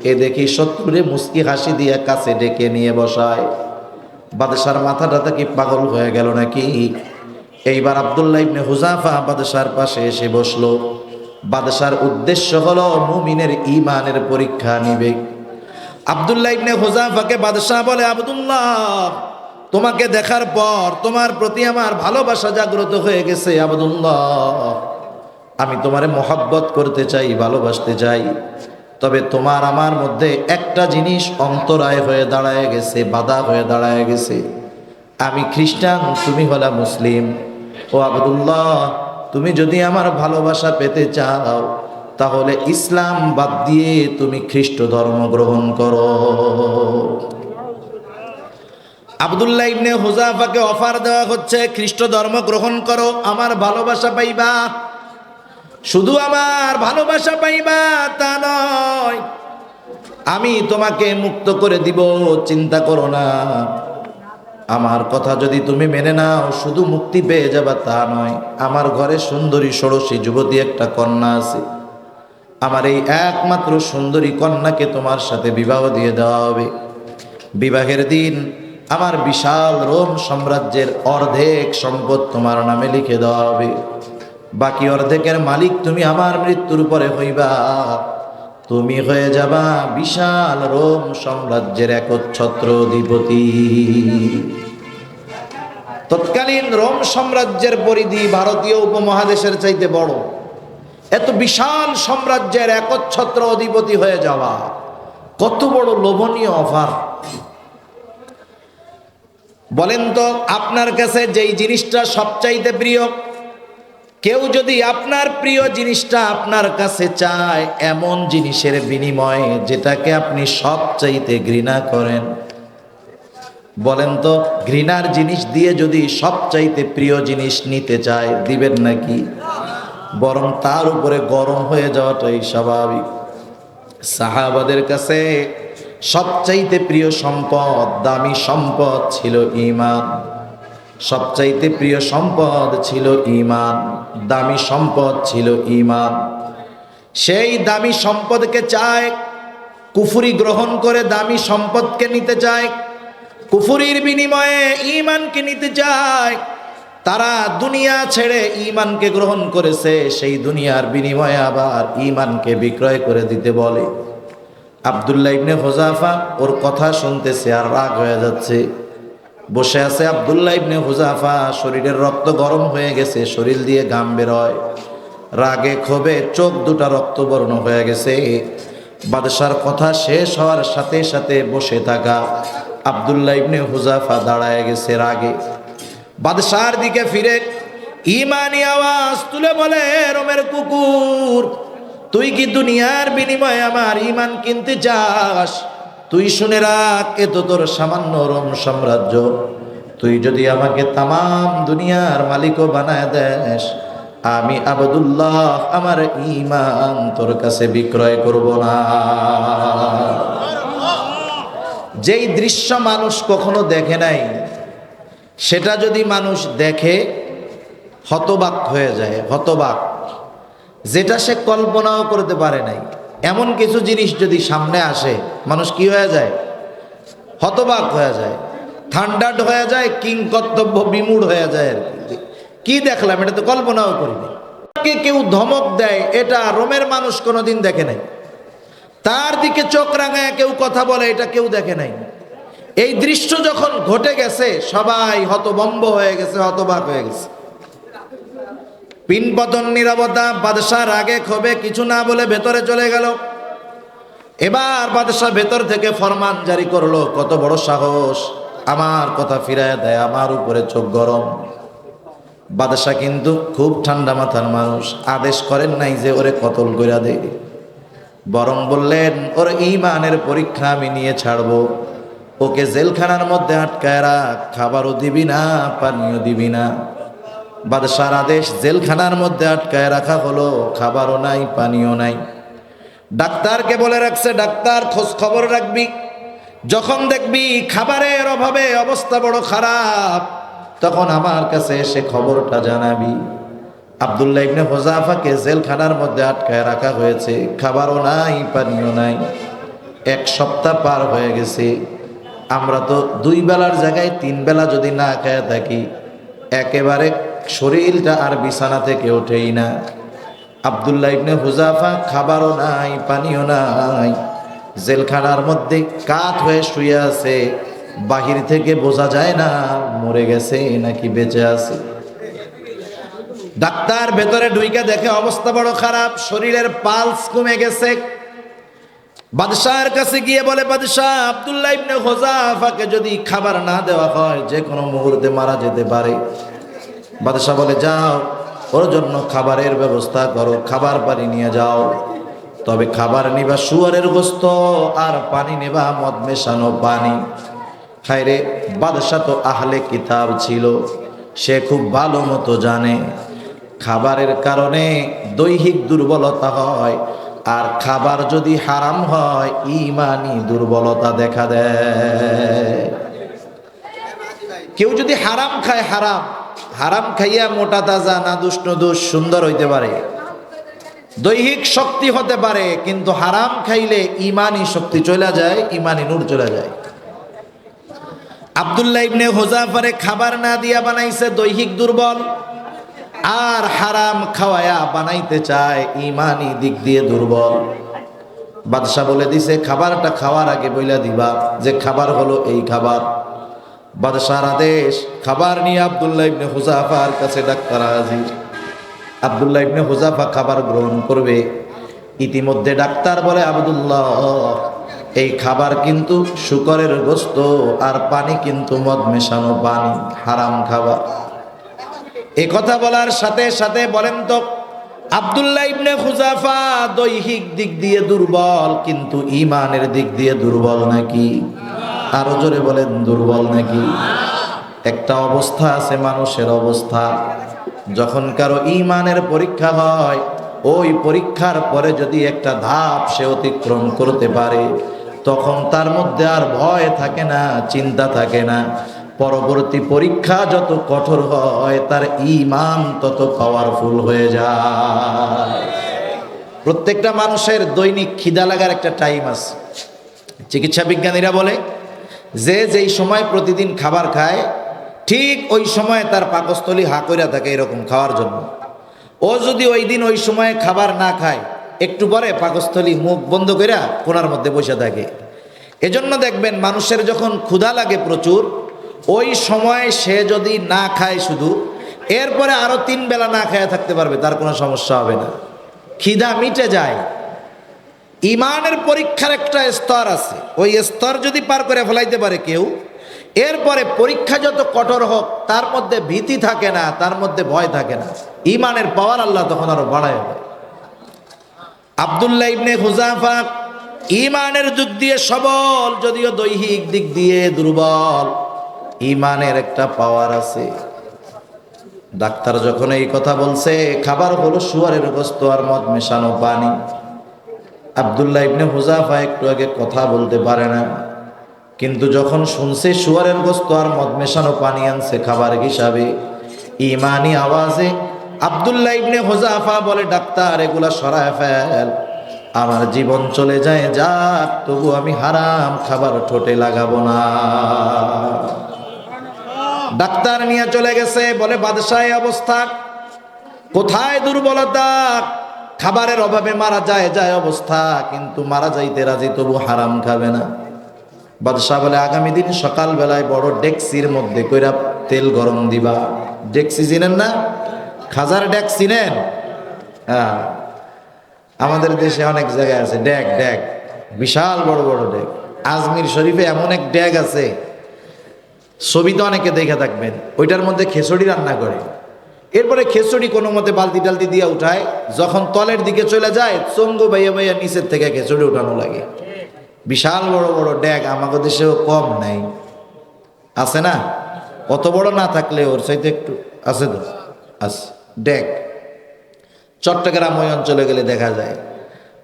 এ দেখি শত্রুরে মুস্কি হাসি দিয়ে কাছে ডেকে নিয়ে বসায়। বাদশার মাথাটা কি পাগল হয়ে গেল নাকি? এইবার আব্দুল্লাহ ইবনে হুযাফা বাদশার পাশে এসে বসলো। বাদশার উদ্দেশ্য হলো মুমিনের ঈমানের পরীক্ষা নিবে। আব্দুল্লাহ ইবনে হুযাফাকে বাদশাহ বলে, আব্দুল্লাহ, তোমাকে দেখার পর তোমার প্রতি আমার ভালোবাসা জাগ্রত হয়ে গেছে। আব্দুল্লাহ, আমি তোমারে মহব্বত করতে চাই, ভালোবাসতে চাই। তবে তোমার আমার মধ্যে একটা জিনিস অন্তরায় হয়ে দাঁড়ায় গেছে, বাধা হয়ে দাঁড়ায় গেছে। আমি খ্রিস্টান, তুমি হলা মুসলিম। ও আব্দুল্লাহ, তুমি যদি আমার ভালোবাসা পেতে চাও তাহলে ইসলাম বাদ দিয়ে তুমি খ্রিস্ট ধর্ম গ্রহণ করো। আব্দুল্লাহ ইবনে হুযাফাকে অফার দেওয়া হচ্ছে, খ্রিস্ট ধর্ম গ্রহণ করো, আমার ভালোবাসা পাইবা। শুধু আমার ভালোবাসা পাইবা তা নয়, আমি তোমাকে মুক্ত করে দিব, চিন্তা করো না। আমার কথা যদি তুমি মেনে নাও, শুধু মুক্তি পেয়ে যাবা তা নয়, আমার ঘরে সুন্দরী ষোড়শী যুবতী একটা কন্যা আছে। আমার এই একমাত্র সুন্দরী কন্যাকে তোমার সাথে বিবাহ দিয়ে দেওয়া হবে। বিবাহের দিন আমার বিশাল রোম সাম্রাজ্যের অর্ধেক সম্পদ তোমার নামে লিখে দেওয়া হবে। বাকি অর্ধেকের মালিক তুমি আমার মৃত্যুর পরে হইবা। তুমি হয়ে যাবা বিশাল রোম সাম্রাজ্যের একচ্ছত্র অধিপতি। তৎকালীন রোম সাম্রাজ্যের পরিধি ভারতীয় উপমহাদেশের চাইতে বড়। এত বিশাল সাম্রাজ্যের একচ্ছত্র অধিপতি হয়ে যাওয়া কত বড় লোভনীয় অফার! বলেন তো, আপনার কাছে যেই জিনিসটা সবচাইতে প্রিয়, কেউ যদি আপনার প্রিয় জিনিসটা আপনার কাছে চায়, এমন জিনিসের বিনিময়ে যেটাকে আপনি সবচাইতে ঘৃণা করেন, বলেন তো ঘৃণার জিনিস দিয়ে যদি সবচাইতে প্রিয় জিনিস নিতে চায়, দিবেন নাকি? বরং তার উপরে গরম হয়ে যাওয়াটাই স্বাভাবিক। সাহাবাদের কাছে সবচাইতে প্রিয় সম্পদ, দামি সম্পদ ছিল ঈমান। সবচাইতে প্রিয় সম্পদ ছিল ঈমান, দামি সম্পদ ছিল ঈমান। সেই দামি সম্পদকে চায়, কুফরি গ্রহণ করে দামি সম্পদকে নিতে চায়, কুফরির বিনিময়ে ঈমানকে নিতে চায়। তারা দুনিয়া ছেড়ে ঈমানকে গ্রহণ করেছে, সেই দুনিয়ার বিনিময়ে আবার ঈমানকে বিক্রয় করে দিতে বলে। আব্দুল্লাহ ইবনে হুযাফা ওর কথা শুনতেছে আর রাগ হয়ে যাচ্ছে। বসে আছে আব্দুল্লাহ ইবনে হুযাফা, শরীরের রক্ত গরম হয়ে গেছে, শরীর দিয়ে ঘাম বেরোয়, রাগে ক্ষোভে চোখ দুটা রক্তবর্ণ হয়ে গেছে। বাদশার কথা শেষ হওয়ার সাথে সাথে বসে থাকা আব্দুল্লাহ ইবনে হুযাফা দাঁড়ায় গেছে রাগে। বাদশার দিকে ফিরে ঈমানি আওয়াজ তুলে বলে, রোমের কুকুর, তুই কি দুনিয়ার বিনিময়ে আমার ঈমান কিনতে চাস? তুই শুনে রাখ, এ তো তোর সামান্য রোম সাম্রাজ্য। তুই যদি আমাকে তামাম দুনিয়ার মালিকও বানায় দেস, আমি আবদুল্লাহ আমার ঈমান তোর কাছে বিক্রয় করব না। যেই দৃশ্য মানুষ কখনো দেখে নাই, সেটা যদি মানুষ দেখে হতবাক হয়ে যায়, হতবাক। যেটা সে কল্পনাও করতে পারে নাই, এমন কিছু জিনিস যদি সামনে আসে, মানুষ কি হয়ে যায়? হতবাক হয়ে যায়, থান্ডার্ড হয়ে যায়, কিংকর্তব্য বিমূঢ় হয়ে যায়। আর কি দেখলাম, এটা তো কল্পনাও করিনি। কেউ ধমক দেয়, এটা রোমের মানুষ কোনোদিন দেখে নাই। তার দিকে চোখ রাঙায় কেউ কথা বলে, এটা কেউ দেখে নাই। এই দৃশ্য যখন ঘটে গেছে, সবাই হতভম্ব হয়ে গেছে, হতবাক হয়ে গেছে। পিনপতন নীরবতা। বাদশাহ রাগে ক্ষোভে কিছু না বলে ভেতরে চলে গেল। এবার বাদশাহ ভেতর থেকে ফরমান জারি করলো, কত বড় সাহস, আমার কথা ফিরায় দেয়, আমার উপরে চোখ গরম। বাদশাহ কিন্তু খুব ঠান্ডা মাথার মানুষ, আদেশ করেন নাই যে ওরে কতল কইরা দে, বরং বললেন, ওর ঈমানের পরীক্ষা আমি নিয়ে ছাড়বো, ওকে জেলখানার মধ্যে আটকায় রাখ, খাবারও দিবি না, পানিও দিবি না। বাদশার আদেশ, জেলখানার মধ্যে আটকায় রাখা হলো, খাবারও নাই, পানিও নাই। ডাক্তারকে বলে রাখছে, ডাক্তার খোঁজ খবর রাখবি, যখন দেখবি খাবারের অভাবে অবস্থা বড় খারাপ, তখন আমার কাছে এসে খবরটা জানাবি। আব্দুল্লাহ ইবনে হুযাফাকে জেলখানার মধ্যে আটকায় রাখা হয়েছে, খাবারও নাই, পানিও নাই। 1 সপ্তাহ পার হয়ে গেছে। আমরা তো 2 বেলার জায়গায় 3 বেলা যদি না খেয়ে থাকি, একেবারে শরীরটা আর বিছানা থেকে ওঠেই না। আব্দুল্লাহ ইবনে হুযাফা খাবারও নাই, পানিও নাই, জেলখানার মধ্যে কাত হয়ে শুয়ে আছে। বাহির থেকে বোঝা যায় না মরে গেছে নাকি বেঁচে আছে। ডাক্তার ভেতরে ঢুইকা দেখে অবস্থা বড় খারাপ, শরীরের পালস কমে গেছে। বাদশার কাছে গিয়ে বলে, বাদশাহ, আব্দুল্লাহ ইবনে হুযাফাকে যদি খাবার না দেওয়া হয়, যে কোনো মুহূর্তে মারা যেতে পারে। বাদশাহ বলে, যাও, ওর জন্য খাবারের ব্যবস্থা করো, খাবার পানি নিয়ে যাও। তবে খাবার নিবা শুয়ারের গোস্ত, আর পানি নেবা মদ মেশানো পানি। হায়রে, বাদশাহ তো আহলে কিতাব ছিল, সে খুব ভালো মতো জানে খাবারের কারণে দৈহিক দুর্বলতা হয়, আর খাবার যদি হারাম হয় ঈমানি দুর্বলতা দেখা দেয়। কেউ যদি হারাম খায়, হারাম খাইয়া মোটা তাজা না দুষ্ট দুষ সুন্দর হইতে পারে, দৈহিক শক্তি হতে পারে, কিন্তু হারাম খাইলে ঈমানি শক্তি চলে যায়, ঈমানি নূর চলে যায়। আব্দুল্লাহ ইবনে হুযাফারে খাবার না দিয়া বানাইছে দৈহিক দুর্বল, আর হারাম খাওয়ায়া বানাইতে চায় ঈমানি দিক দিয়ে দুর্বল। বাদশাহ বলে দিছে, খাবারটা খাওয়ার আগে বইলা দিবা যে খাবার হলো এই খাবার। বাদশাহর আদেশ, খাবার নিয়ে আব্দুল্লাহ ইবনে হুযাফার কাছে ডাক্তার হাজির। আব্দুল্লাহ ইবনে হুযাফা খাবার গ্রহণ করবে। ইতিমধ্যে ডাক্তার বলে, আব্দুল্লাহ, এই খাবার কিন্তু শুকরের গোশত, আর পানি কিন্তু মদ মেশানো পানি, হারাম খাবার। এই কথা বলার সাথে সাথে বলেন তো, আব্দুল্লাহ ইবনে হুযাফা দৈহিক দিক দিয়ে দুর্বল, কিন্তু ঈমানের দিক দিয়ে দুর্বল নাকি? আরো জোরে বলেন, দুর্বল নাকি? একটা অবস্থা আছে মানুষের অবস্থা, যখন কারো ঈমানের পরীক্ষা হয়, ওই পরীক্ষার পরে যদি একটা ধাপ সে অতিক্রম করতে পারে, তখন তার মধ্যে আর ভয় থাকে না, চিন্তা থাকে না। পরবর্তী পরীক্ষা যত কঠোর হয়, তার ঈমান তত পাওয়ারফুল হয়ে যায়। প্রত্যেকটা মানুষের দৈনিক খিদা লাগার একটা টাইম আছে। চিকিৎসা বিজ্ঞানীরা বলে যে যেই সময় প্রতিদিন খাবার খায়, ঠিক ওই সময় তার পাকস্থলী হা কইরা থাকে এরকম খাওয়ার জন্য। ও যদি ওই দিন ওই সময়ে খাবার না খায়, একটু পরে পাকস্থলী মুখ বন্ধ কইরা কোণার মধ্যে বসে থাকে। এজন্য দেখবেন মানুষের যখন ক্ষুধা লাগে প্রচুর, ওই সময় সে যদি না খায় শুধু, এরপরে আরো 3 বেলা না খায় থাকতে পারবে, তার কোনো সমস্যা হবে না, খিদা মিটে যায়। ইমানের পরীক্ষার একটা স্তর আছে, ওই স্তর যদি পার করে ফেলাইতে পারে কেউ, এরপরে পরীক্ষা যত কঠোর হোক তার মধ্যে ভীতি থাকে না, তার মধ্যে ভয় থাকে না, ইমানের পাওয়ার আল্লাহ তখন আরো বাড়ায় দেয়। আব্দুল্লাহ ইবনে হুযাফা ইমানের দিক দিয়ে সবল, যদিও দৈহিক দিক দিয়ে দুর্বল, ইমানের একটা পাওয়ার আছে। ডাক্তার যখন এই কথা বলছে, খাবার হলো শুয়ারের গোশত আর মদ মেশানো পানি। আব্দুল্লাহ ইবনে হুযাফা একটু আগে কথা বলতে পারে না, কিন্তু যখন শুনছে শুয়ারের গোশত আর মদ মেশানো পানি আনছে খাবার হিসাবে, ইমানি আওয়াজে আব্দুল্লাহ ইবনে হুযাফা বলে, ডাক্তার এগুলা সরায় ফেল, আমার জীবন চলে যায় যাক, তবু আমি হারাম খাবার ঠোঁটে লাগাবো না। ডাক্তার নিয়ে চলে গেছে, বলে বাদশাহ অবস্থা, কোথায় দুর্বলতা, খাবারের অভাবে মারা যায় অবস্থা, কিন্তু মারা যাইতে রাজি, তবু হারাম খাবে না। বাদশাহ বলে, আগামী দিন সকাল বেলায় বড় ডেকসির মধ্যে কইরা তেল গরম দিবা। ডেকসি চিনেন না? খাজার ডেক চিনেন? হ্যাঁ, আমাদের দেশে অনেক জায়গায় আছে ডেক, ডেক বিশাল বড় বড় ডেক। আজমির শরীফে এমন এক ডেক আছে, ছবিতে অনেকে দেখে থাকবেন, ওইটার মধ্যে খিচুড়ি রান্না করে, এরপরে খিচুড়ি কোনো মতে বালতি টালতি দিয়ে উঠায়, যখন তলের দিকে চলে যায় চঙ্গু বাইয়া বাইয়া নিচের থেকে খিচুড়ি উঠানো লাগে। বিশাল বড় বড় ডেক আমাদের দেশেও কম নাই, আছে না? অত বড় না থাকলে ওর চাইতে একটু আছে তো, আছে ডেক। চট্টগ্রাম ওই অঞ্চলে গেলে দেখা যায়,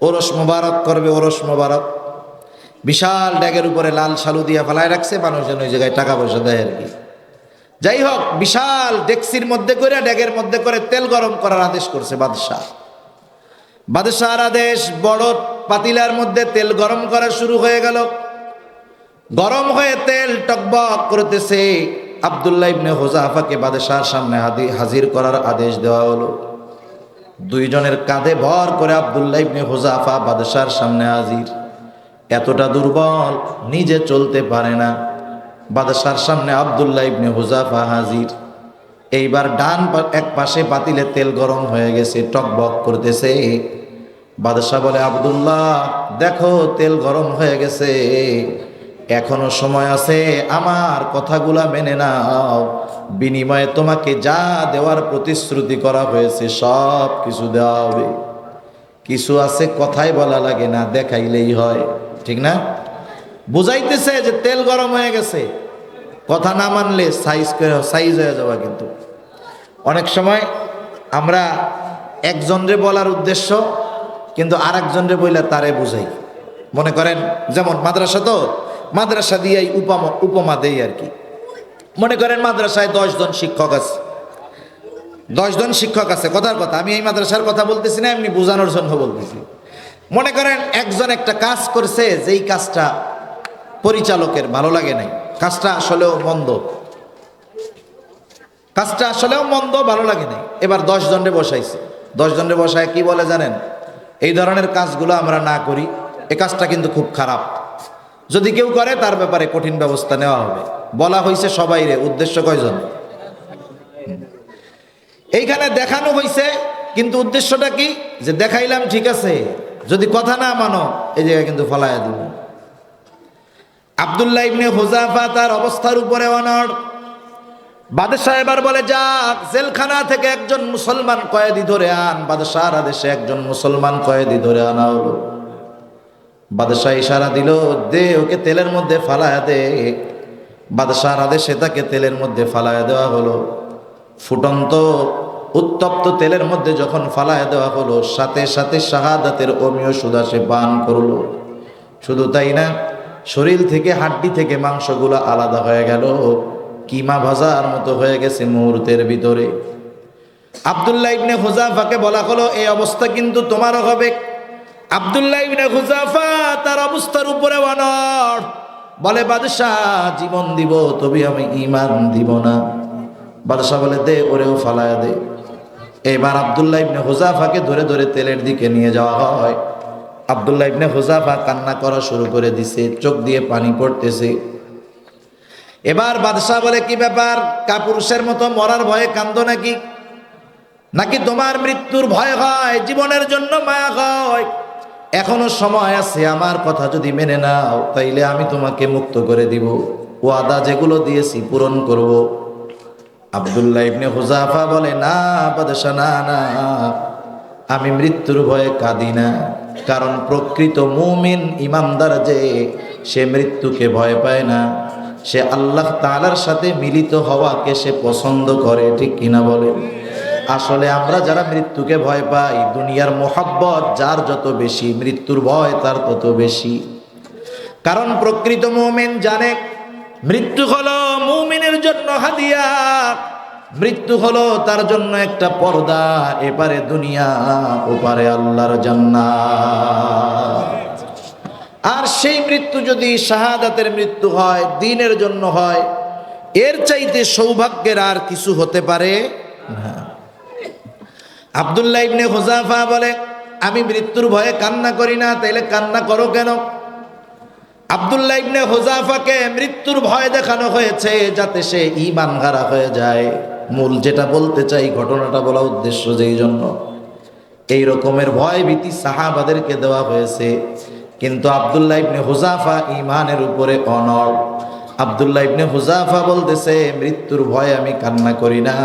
ওরস মোবারক করবে, ওরস মোবারক বিশাল ড্যাগের উপরে লাল শালু দিয়া ফেলায় রাখছে, মানুষ যেন ওই জায়গায় টাকা পয়সা দেয় আর কি। যাই হোক, বিশাল ডেক্সির মধ্যে করে, ড্যাগের মধ্যে করে তেল গরম করার আদেশ করছে বাদশাহ। বাদশাহর আদেশ, বড় পাতিলার মধ্যে তেল গরম করা শুরু হয়ে গেল। গরম হয়ে তেল টকবক করতেছে। আব্দুল্লাহ ইবনে হুযাফাকে বাদশাহর সামনে হাজির করার আদেশ দেওয়া হলো। দুইজনের কাঁধে ভর করে আব্দুল্লাহ ইবনে হুযাফা বাদশাহর সামনে হাজির। এতটা দুর্বল, নিজে চলতে পারে না। বাদশাহর সামনে আব্দুল্লাহ ইবনে হুযাফা হাজির। এইবার ডান এক পাশে পাতিলে তেল গরম হয়ে গেছে, টকবক করতেছে। বাদশাহ বলে, আব্দুল্লাহ দেখো তেল গরম হয়ে গেছে, এখনো সময় আছে, আমার কথাগুলা মেনে নাও, বিনিময়ে তোমাকে যা দেওয়ার প্রতিশ্রুতি করা হয়েছে সব কিছু দেওয়া হবে। কিছু আছে কথাই বলা লাগে না, দেখাইলেই হয়, ঠিক না? বুঝাইতেছে যে তেল গরম হয়ে গেছে, কথা না মানলে সাইজ হয়ে যাওয়া। কিন্তু অনেক সময় আমরা একজনরে বলার উদ্দেশ্য, কিন্তু আর একজনরে বইলে তারে বুঝাই। মনে করেন, যেমন মাদ্রাসা, তো মাদ্রাসা দিয়েই উপমা দেই আর কি। মনে করেন মাদ্রাসায় 10 জন শিক্ষক আছে, 10 জন শিক্ষক আছে, কথার কথা, আমি এই মাদ্রাসার কথা বলতেছি না, এমনি বোঝানোর জন্য বলতেছি। মনে করেন একজন একটা কাজ করছে, যেই কাজটা পরিচালকের ভালো লাগে নাই, কাজটা আসলেও মন্দ, ভালো লাগে নাই। এবার 10 জনরে বসাইছে, 10 জনরে বসায় কি বলে জানেন? এই ধরনের কাজগুলো আমরা না করি, এই কাজটা কিন্তু খুব খারাপ, যদি কেউ করে তার ব্যাপারে কঠিন ব্যবস্থা নেওয়া হবে। বলা হয়েছে সবাইরে, উদ্দেশ্য কয়জন? এইখানে দেখানো হয়েছে, কিন্তু উদ্দেশ্যটা কি? যে দেখাইলাম ঠিক আছে, যদি কথা না মানো এই জায়গায় কিন্তু ফলাইয়া দিব। আব্দুল্লাহ ইবনে হুযাফা তার অবস্থার উপরে অনড়। বাদশাহ এবার বলে, যাক জেলখানা থেকে একজন মুসলমান কয়েদি ধরে আন। বাদশাহর আদেশে একজন মুসলমান কয়েদি ধরে আনা হলো। বাদশাহ ইশারা দিল, দে ওকে তেলের মধ্যে ফালায়া দে। বাদশাহর আদেশে তাকে তেলের মধ্যে ফালায়া দেওয়া হলো। ফুটন্ত উত্তপ্ত তেলের মধ্যে যখন ফালায়া দেওয়া হলো, সাথে সাথে শাহাদাতের অমীয় সুধা সে পান করলো। শুধু তাই না, শরীর থেকে, হাড্ডি থেকে মাংসগুলো আলাদা হয়ে গেল, কিমা ভাজার মতো হয়ে গেছে মুহূর্তের ভিতরে। আব্দুল্লাহ ইবনে হুযাফাকে বলা হলো, এই অবস্থা কিন্তু তোমারও হবে। আব্দুল্লাহ ইবনে হুযাফা তার অবস্থার উপরে অনড়, বলে, বাদশাহ জীবন দিব, তবে আমি ঈমান দিব না। বাদশাহ বলে, দে ওরেও ফালায়া দে। এবার আব্দুল্লাহ ইবনে হুযাফাকে ধরে ধরে তেলের দিকে নিয়ে যাওয়া হয়। আব্দুল্লাহ ইবনে হুযাফা কান্না করা শুরু করে দিছে, চোখ দিয়ে পানি পড়তেছে। এবার বাদশাহ বলে, কি ব্যাপার, কাপুরুষের মতো মরার ভয়ে কান্দো নাকি? নাকি তোমার মৃত্যুর ভয় হয়, জীবনের জন্য মায়া হয়? এখনো সময় আছে, আমার কথা যদি মেনে নাও তাইলে আমি তোমাকে মুক্ত করে দিব, ওয়াদা যেগুলো দিয়েছি পূরণ করব। আব্দুল্লাহ ইবনে হুযাফা বলে, না বাদশাহ, না না, আমি মৃত্যুর ভয়ে কাঁদি না, কারণ প্রকৃত মুমিন ইমানদার যে, সে মৃত্যুকে ভয় পায় না, সে আল্লাহ তাআলার সাথে মিলিত হওয়াকে সে পছন্দ করে। ঠিক কিনা বলে? আসলে আমরা যারা মৃত্যুকে ভয় পাই, দুনিয়ার মোহাব্বত যার যত বেশি, মৃত্যুর ভয় তার তত বেশি। কারণ প্রকৃত মুমিন জানে মৃত্যু হলো মুমিনের জন্য হাদিয়া, মৃত্যু হলো তার জন্য একটা পর্দা, এপারে দুনিয়া ওপারে আল্লাহর জান্নাত। আর সেই মৃত্যু যদি শাহাদাতের মৃত্যু হয়, দ্বীনের জন্য হয়, এর চাইতে সৌভাগ্যের আর কিছু হতে পারে না। আব্দুল্লাহ ইবনে হুযাফা বলে, আমি মৃত্যুর ভয়ে কান্না করি না। তাইলে কান্না করো কেন? আব্দুল্লাহ ইবনে হুযাফাকে মৃত্যুর ভয় দেখানো হয়েছে যাতে সে ঈমান হারা হয়ে যায়। মূল যেটা বলতে চাই, ঘটনাটা বলা উদ্দেশ্য যেই জন্য, এই রকমের ভয় ভীতি সাহাবাদেরকে দেওয়া হয়েছে। কিন্তু আব্দুল্লাহ ইবনে হুযাফা ঈমানের উপরে অনড়। আব্দুল্লাহ ইবনে হুযাফা বলতেছে, মৃত্যুর ভয়ে আমি কান্না করি না।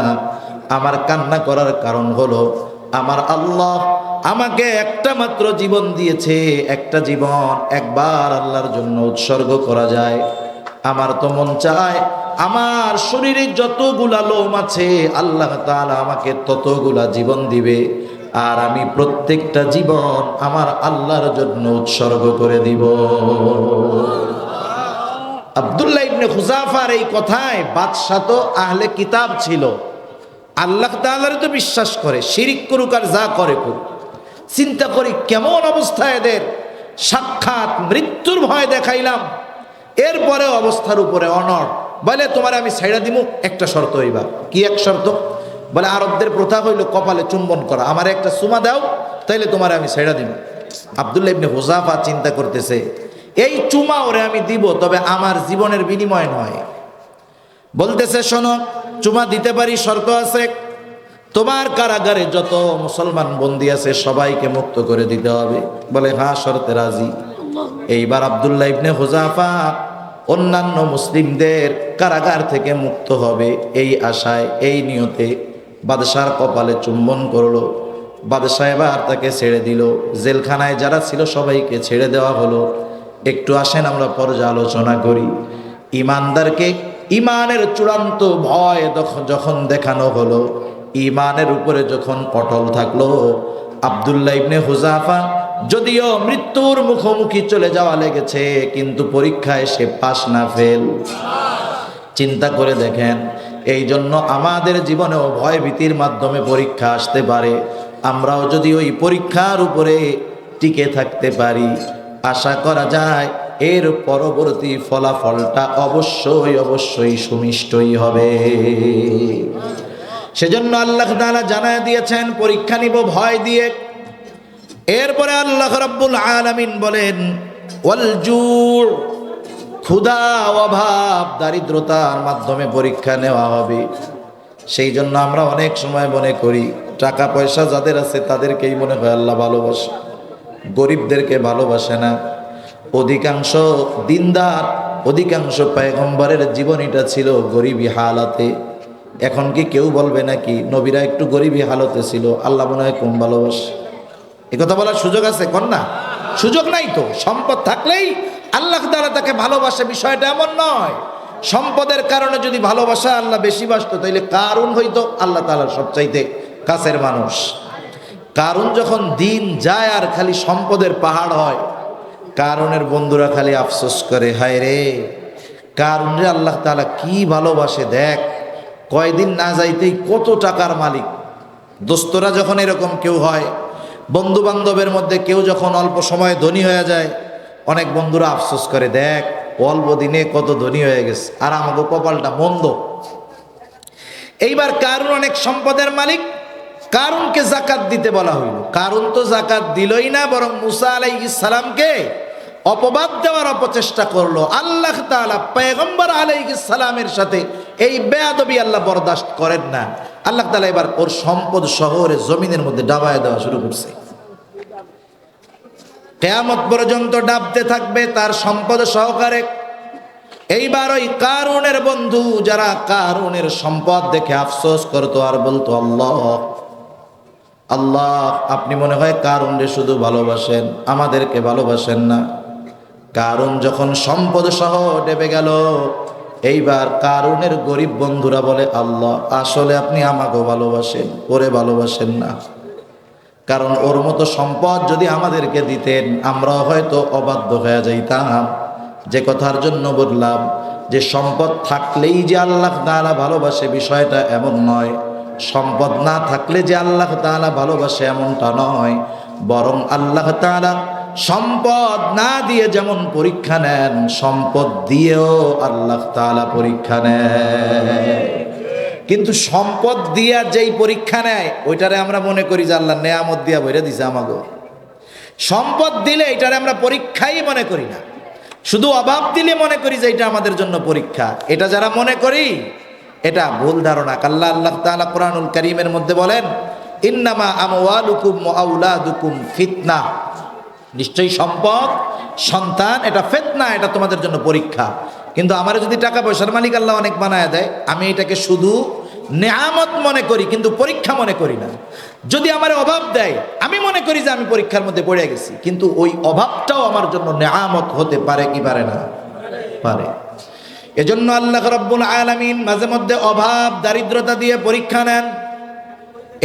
আমার কান্না করার কারণ হলো, আমার আল্লাহ আমাকে একটা মাত্র জীবন দিয়েছে, একটা জীবন একবার আল্লাহর জন্য উৎসর্গ করা যায়। আমার তো মন চায় আমার শরীরে যতগুলা লোম আছে, আল্লাহ তাআলা আমাকে ততগুলা জীবন দিবে, আর আমি প্রত্যেকটা জীবন আমার আল্লাহর জন্য উৎসর্গ করে দিব। আব্দুল্লাহ ইবনে হুযাফার এই কথায় বাদশা তো আহলে কিতাব ছিল, আল্লাহ তাআলার তো বিশ্বাস করে, শিরিক করুক আর যা করে করুক। চিন্তা করি কেমন অবস্থা এদের, সাক্ষাৎ মৃত্যুর ভয় দেখাইলাম, এরপরে অবস্থার উপরে অনড়। বলে, তোমার আমি ছাইড়া দিমু, একটা শর্ত হইবা। কি এক শর্ত? বলে, আরবদের প্রথা হইল কপালে চুম্বন করা, আমার একটা চুমা দাও, তাইলে তোমার আমি ছাইড়া দিব। আব্দুল্লাহ ইবনে হুযাফা চিন্তা করতেছে, এই চুমা ওরে আমি দিব, তবে আমার জীবনের বিনিময় নয়। বলতেছে, শোনো, চুমা দিতে পারি, শর্ত আছে, তোমার কারাগারে যত মুসলমান বন্দী আছে সবাইকে মুক্ত করে দিতে হবে। বলে, হ্যাঁ, শর্তে রাজি। এইবার আব্দুল্লাহ ইবনে হুযাফা অন্যান্য মুসলিমদের কারাগার থেকে মুক্ত হবে এই আশায়, এই নিয়তে বাদশার কপালে চুম্বন করলো। বাদশাহ এবার তাকে ছেড়ে দিল। জেলখানায় যারা ছিল সবাইকে ছেড়ে দেওয়া হলো। একটু আসেন আমরা পর্যালোচনা করি। ইমানদারকে ইমানের চূড়ান্ত ভয় যখন দেখানো হলো, ইমানের উপরে যখন অটল থাকলো, আব্দুল্লাহ ইবনে হুযাফা যদিও মৃত্যুর মুখোমুখি চলে যাওয়া লেগেছে, কিন্তু পরীক্ষায় সে পাস না ফেল। চিন্তা করে দেখেন, এই জন্য আমাদের জীবনেও ভয় ভীতির মাধ্যমে পরীক্ষা আসতে পারে। আমরাও যদি ওই পরীক্ষার উপরে টিকে থাকতে পারি, আশা করা যায় এর পরবর্তী ফলাফলটা অবশ্যই সুমিষ্টই হবে। সেজন্য আল্লাহ তাআলা জানায় দিয়েছেন, পরীক্ষা নিব ভয় দিয়ে। এরপরে আল্লাহ রাব্বুল আলামিন বলেন, ওয়াল জু', ক্ষুধা, অভাব, দারিদ্রতার মাধ্যমে পরীক্ষা নেওয়া হবে। সেই জন্য আমরা অনেক সময় মনে করি টাকা পয়সা যাদের আছে তাদেরকেই মনে হয় আল্লাহ ভালোবাসে, গরিবদেরকে ভালোবাসে না। অধিকাংশ দিনদার, অধিকাংশ পয়গম্বরের জীবনীটা ছিল গরিবী হালাতে। এখন কি কেউ বলবে নাকি নবীরা একটু গরিবী হালতে ছিল, আল্লাহ মনে হয় কম ভালোবাসে? এ কথা বলার সুযোগ আছে? কোন না, সুযোগ নাই তো। সম্পদ থাকলেই আল্লাহ তাআলা তাকে ভালোবাসে, বিষয়টা এমন নয়। সম্পদের কারণে যদি ভালোবাসা আল্লাহ বেশি বাসতো, তাইলে কারুন হইতো আল্লাহ তাআলার সবচাইতে কাছের মানুষ। কারুন যখন দিন যায় আর খালি সম্পদের পাহাড় হয়, কারুনের বন্ধুরা খালি আফসোস করে, হায় রে, কারুন রে আল্লাহ তাআলা কি ভালোবাসে দেখ, কয়দিন না যাইতেই কত টাকার মালিক। দোস্তরা যখন এরকম কেউ হয়, বন্ধু বান্ধবের মধ্যে কেউ যখন অল্প সময়ে ধনী হয়ে যায়, অনেক বন্ধুরা আফসোস করে, দেখ অল্প দিনে কত ধনী হয়ে গেছে, আর আমাকে কপালটা মন্দ। এইবার কারুন অনেক সম্পদের মালিক, কারুনকে জাকাত দিতে বলা হইল। কারুন তো জাকাত দিলই না, বরং মুসা আলাইহিস সালামকে অপবাদ দেওয়ার অপচেষ্টা করলো। আল্লাহ তাআলা পয়গম্বর আলাইহিস সালামের সাথে এই বেয়াদবি আল্লাহ বরদাস্ত করেন না। আল্লাহ তাআলা এবার ওর সম্পদ শহরে জমিনের মধ্যে ডাবায় দেওয়া শুরু করছে। কিয়ামত পর্যন্ত ডাবতে থাকবে তার সম্পদ সহকারে। এইবার ওই কারুনের বন্ধু যারা কারুনের সম্পদ দেখে আফসোস করতো আর বলতো, আল্লাহ আল্লাহ, আপনি মনে হয় কারুনরে শুধু ভালোবাসেন, আমাদেরকে ভালোবাসেন না। কারুন যখন সম্পদ সহ ডেবে গেল, এইবার কারুনের গরিব বন্ধুরা বলে, আল্লাহ আসলে আপনি আমাকেও ভালোবাসেন, ওরে ভালোবাসেন না। কারণ ওর মতো সম্পদ যদি আমাদেরকে দিতেন, আমরাও হয়তো অবাধ্য হয়ে যাইতাম। যে কথার জন্য বললাম যে সম্পদ থাকলেই যে আল্লাহ তাআলা ভালোবাসে বিষয়টা এমন নয়, সম্পদ না থাকলে যে আল্লাহ তাআলা ভালোবাসে এমনটা নয়, বরং আল্লাহ তাআলা সম্পদ না দিয়ে যেমন পরীক্ষা নেন, সম্পদ দিয়েও আল্লাহ তাআলা পরীক্ষা নেয়। কিন্তু সম্পদ দিয়া যেই পরীক্ষা নেয় ওইটারে আমরা মনে করি যে আল্লাহ নেয়ামত দিয়া বইরা দিছে আমাগো। সম্পদ দিলে এটারে আমরা পরীক্ষাই মনে করি না, শুধু অভাব দিলে মনে করি যে এটা আমাদের জন্য পরীক্ষা। এটা যারা মনে করি এটা ভুল ধারণা। আল্লাহ তাআলা কোরআনুল কারীমের মধ্যে বলেন, ইন্নামা আমওয়ালুকুম ওয়া আওলাদুকুম ফিতনা, নিশ্চয়ই সম্পদ সন্তান এটা ফিতনা, এটা তোমাদের জন্য পরীক্ষা। কিন্তু আমার যদি টাকা পয়সার মালিক আল্লাহ অনেক বানায় দেয়, আমি এটাকে শুধু নেয়ামত মনে করি কিন্তু পরীক্ষা মনে করি না। যদি আমার অভাব দেয়, আমি মনে করি যে আমি পরীক্ষার মধ্যে পড়ে গেছি, কিন্তু ওই অভাবটাও আমার জন্য নেয়ামত হতে পারে কি পারে না? পারে। এজন্য আল্লাহ রাব্বুল আলামিন মাঝে মধ্যে অভাব দারিদ্রতা দিয়ে পরীক্ষা নেন।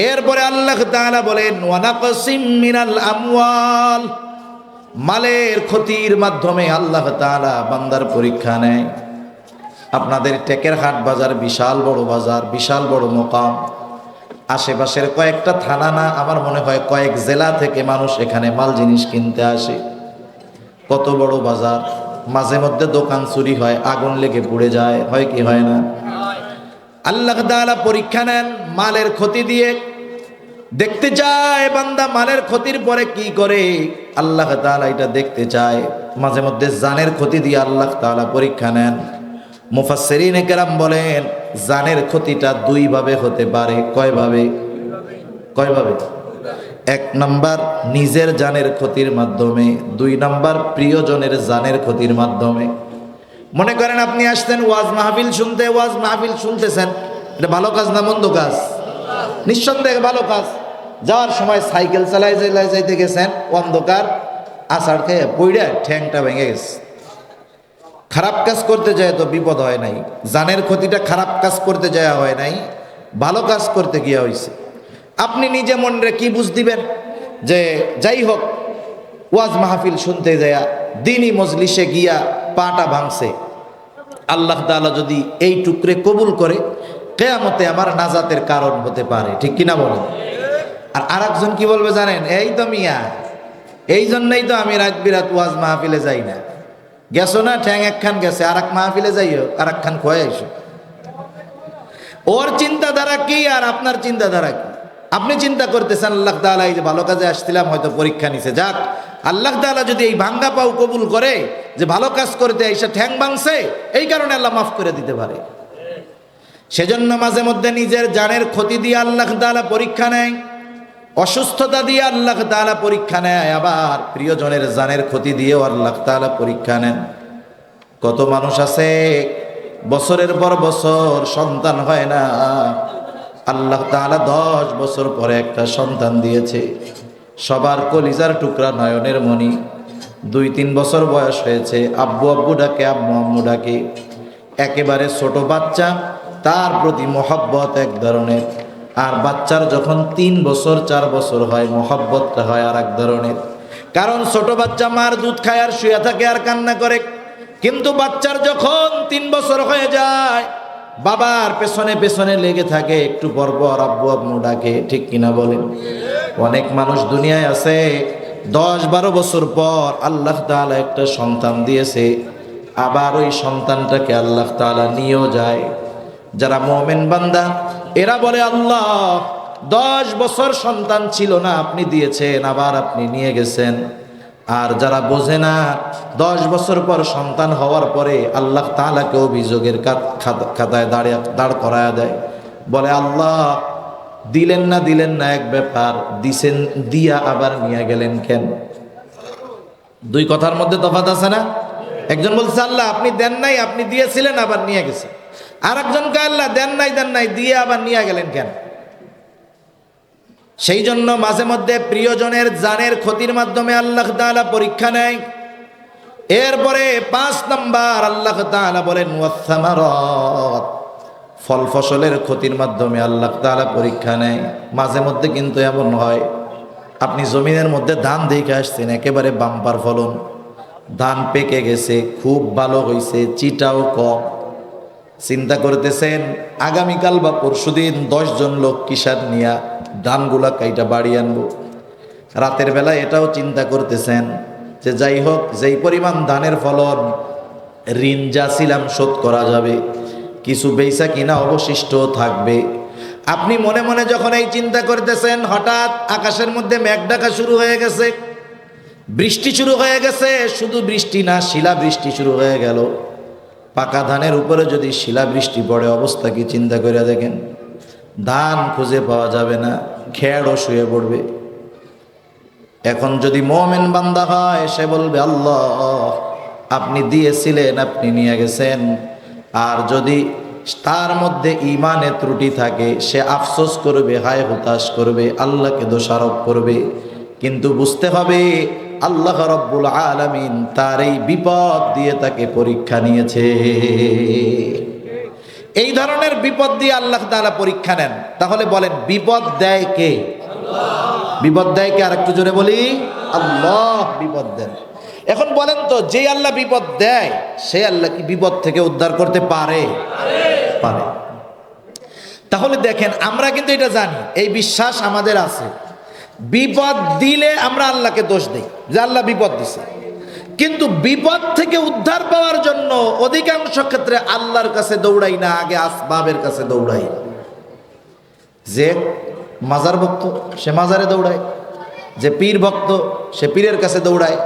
এরপরে আল্লাহ তাআলা বলেন, ওয়া নাকসিম মিনাল আমওয়াল, মালের ক্ষতির মাধ্যমে আল্লাহ তাআলা বান্দার পরীক্ষা নেয়। আপনাদের টেকের হাট বাজার বিশাল বড় বাজার, বিশাল বড় মোকাম, আশেপাশের কয়েকটা থানা না, আমার মনে হয় কয়েক জেলা থেকে মানুষ এখানে মাল জিনিস কিনতে আসে। কত বড় বাজার, মাঝে মধ্যে দোকান চুরি হয়, আগুন লেগে পুড়ে যায়, হয় কি হয় না? আল্লাহ তাআলা পরীক্ষা নেন মালের ক্ষতি দিয়ে। দেখতে চায় বান্দা মালের ক্ষতির পরে কি করে, আল্লাহ তাআলা এটা দেখতে চায়। মাঝে মধ্যে জানের ক্ষতি দিয়ে আল্লাহ তাআলা পরীক্ষা নেন। মুফাসসিরিনে কেরাম বলেন, জানের ক্ষতিটা দুই ভাবে হতে পারে। কয়ভাবে? এক নাম্বার নিজের জানের ক্ষতির মাধ্যমে, দুই নাম্বার প্রিয়জনের জানের ক্ষতির মাধ্যমে। মনে করেন আপনি আসতেন ওয়াজ মাহফিল শুনতে, ওয়াজ মাহফিল শুনতেছেন, এটা ভালো কাজ না মন্দ কাজ? নিঃসন্দেহে ভালো কাজ। যাওয়ার সময় সাইকেল চালায় যাইতে গেছেন, অন্ধকার, আষাঢ় খেয়ে পইড়া ঠ্যাংটা ভেঙে গেছে। খারাপ কাজ করতে যায় তো বিপদ হয় নাই, জানের ক্ষতিটা খারাপ কাজ করতে যাওয়া হয় নাই, ভালো কাজ করতে গিয়া হয়েছে। আপনি নিজে মনে কি বুঝ দিবেন যে যাই হোক ওয়াজ মাহফিল শুনতে যায়া দিনই মজলিসে গিয়া পাটা ভাঙছে, আল্লাহ তাআলা যদি এই টুকরে কবুল করে কিয়ামতে আমার নাজাতের কারণ হতে পারে। ঠিক কিনা বলেন? আর আরেকজন কি বলবে জানেন? এই তো মিয়া, এই জন্যই তো আমি রাত বিরাত ওয়াজ মাহফিলে যাই না। গেছো না, ঠ্যাং একখান গেছে, আর এক মাহফিলে যাইও, আর একখান খোয়া আইসো। ওর চিন্তাধারা কি আর আপনার চিন্তাধারা কি? আপনি চিন্তা করতেছেন আল্লাহ তাআলা এই যে ভালো কাজে আসছিলাম হয়তো পরীক্ষা নিছে, যাক আল্লাহ তাআলা যদি এই ভাঙ্গা পাও কবুল করে যে ভালো কাজ করতে এসে ঠ্যাং ভাঙছে, এই কারণে আল্লাহ মাফ করে দিতে পারে। সেজন্য মাঝে মধ্যে নিজের জানের ক্ষতি দিয়ে আল্লাহ তাআলা পরীক্ষা নেয়, অসুস্থতা দিয়ে আল্লাহ তাআলা পরীক্ষা নেয়, আবার প্রিয়জনের জানের ক্ষতি দিয়েও আল্লাহ তাআলা পরীক্ষা নেন। কত মানুষ আছে বছরের পর বছর সন্তান হয় না, আল্লাহ তাআলা 10 বছর পরে একটা সন্তান দিয়েছে। সবার কলিজার টুকরা, নয়নের মণি, 2-3 বছর বয়স হয়েছে, আব্বু আব্বু ডাকে, আম্মু আম্মু ডাকে, একেবারে ছোট বাচ্চা, তার প্রতি মহব্বত এক ধরনের। আর বাচ্চার যখন 3 বছর 4 বছর হয়, মহব্বতটা হয় আর এক ধরনের। কারণ ছোট বাচ্চা মার দুধ খায় আর শুয়ে থাকে আর কান্না করে, কিন্তু বাচ্চার যখন 3 বছর হয়ে যায়, বাবার পেছনে পেছনে লেগে থাকে, একটু পর পর আব্বু আম্মু ডাকে। ঠিক কিনা বলেন? অনেক মানুষ দুনিয়ায় আছে 10-12 বছর পর আল্লাহ তাআলা একটা সন্তান দিয়েছে, আবার ওই সন্তানটাকে আল্লাহ তাআলা নিয়েও যায়। যারা মুমিন বান্দা এরা বলে, আল্লাহ 10 বছর সন্তান ছিল না, আপনি দিয়েছেন, আবার আপনি নিয়ে গেছেন। আর যারা বোঝে না 10 বছর পর সন্তান হওয়ার পরে আল্লাহ তাআলাকে অভিযোগের খাতায় দাঁড় করায়া দেয়, বলে আল্লাহ দিলেন না এক ব্যাপার, দিছেন দিয়া আবার নিয়ে গেলেন কেন? দুই কথার মধ্যে তফাৎ আছে না? একজন বলছে আল্লাহ আপনি দেন নাই, আপনি দিয়েছিলেন আবার নিয়ে গেছেন। আর একজনকে আল্লাহ দেন নাই দিয়ে আবার নিয়ে গেলেন কেন? সেই জন্য মাঝে মধ্যে প্রিয়জনের জানের ক্ষতির মাধ্যমে আল্লাহ তাআলা পরীক্ষা নেয়। এরপরে 5 নাম্বার আল্লাহ তাআলা বলেন ওয়াসসামারাত, ফল ফসলের ক্ষতির মাধ্যমে আল্লাহ তাআলা পরীক্ষা নেয়। মাঝে মধ্যে কিন্তু এমন হয়, আপনি জমিনের মধ্যে ধান দেখে আসছেন, একেবারে বাম্পার ফলন, ধান পেকে গেছে, খুব ভালো হয়েছে, চিটাও কম। চিন্তা করতেছেন আগামীকাল বা পরশুদিন 10 জন লোক কিসার নিয়া ধানগুলা কাইটা বাড়ি আনবো। রাতের বেলা এটাও চিন্তা করতেছেন যে যাই হোক, যেই পরিমাণ ধানের ফলন, ঋণ যা ছিলাম শোধ করা যাবে, কিছু বেচা কিনা অবশিষ্ট থাকবে। আপনি মনে মনে যখন এই চিন্তা করতেছেন, হঠাৎ আকাশের মধ্যে মেঘ ডাকা শুরু হয়ে গেছে, বৃষ্টি শুরু হয়ে গেছে। শুধু বৃষ্টি না, শিলা বৃষ্টি শুরু হয়ে গেল। পাকা ধানের উপরে যদি শিলা বৃষ্টি পড়ে, অবস্থা কি চিন্তা করে দেখেন। ধান খুঁজে পাওয়া যাবে না, খেড়ও শুয়ে পড়বে। এখন যদি মুমিন বান্দা হয়, সে বলবে আল্লাহ আপনি দিয়েছিলেন, আপনি নিয়ে গেছেন। আর যদি তার মধ্যে ইমানে ত্রুটি থাকে, সে আফসোস করবে, হায় হতাশ করবে, আল্লাহকে দোষারোপ করবে। কিন্তু বুঝতে হবে আল্লাহ রাব্বুল আলামিন তার এই বিপদ দিয়ে তাকে পরীক্ষা নিয়েছে। এই ধরনের বিপদ দিয়ে আল্লাহ তাআলা পরীক্ষা নেন। তাহলে বলেন বিপদ দেয় কে? আল্লাহ। বিপদ দেয় কে? আর একটু জোরে বলি, আল্লাহ বিপদ দেন। এখন বলেন তো, যে আল্লাহ বিপদ দেয়, সে আল্লাহ কি বিপদ থেকে উদ্ধার করতে পারে? পারে। তাহলে দেখেন, আমরা কিন্তু এটা জানি, এই বিশ্বাস আমাদের আছে, বিপদ দিলে আমরা আল্লাহকে দোষ দেই যে আল্লাহ বিপদ দিছে। কিন্তু বিপদ থেকে উদ্ধার পাওয়ার জন্য অধিকাংশ ক্ষেত্রে আল্লাহর কাছে দৌড়াই না, আগে আসবাবের কাছে দৌড়াই। যে মাজার ভক্ত সে মাজারে দৌড়ায়, যে পীর ভক্ত সে পীরের কাছে দৌড়ায়।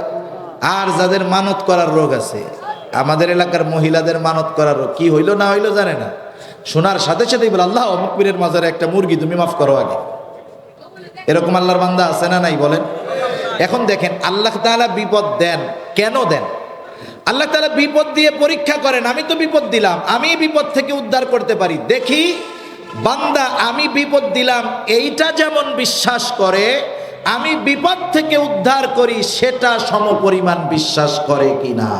আর যাদের মানত করার রোগ আছে, আমাদের এলাকার মহিলাদের মানত করার রোগ, কি হইলো না হইলো জানে না, শোনার সাথে সাথেই বলে আল্লাহ অমুক পীরের মাজারে একটা মুরগি তুমি মাফ করো আগে। এরকম আল্লাহর বান্দা আছে না নাই বলেন? এখন দেখেন আল্লাহ তাআলা বিপদ দেন কেন দেন? আল্লাহ তাআলা বিপদ দিয়ে পরীক্ষা করেন। আমি তো বিপদ দিলাম, আমি বিপদ থেকে উদ্ধার করতে পারি, দেখি বান্দা আমি বিপদ দিলাম এইটা যেমন বিশ্বাস করে, আমি বিপদ থেকে উদ্ধার করি সেটা সমপরিমাণ বিশ্বাস করে কিনা।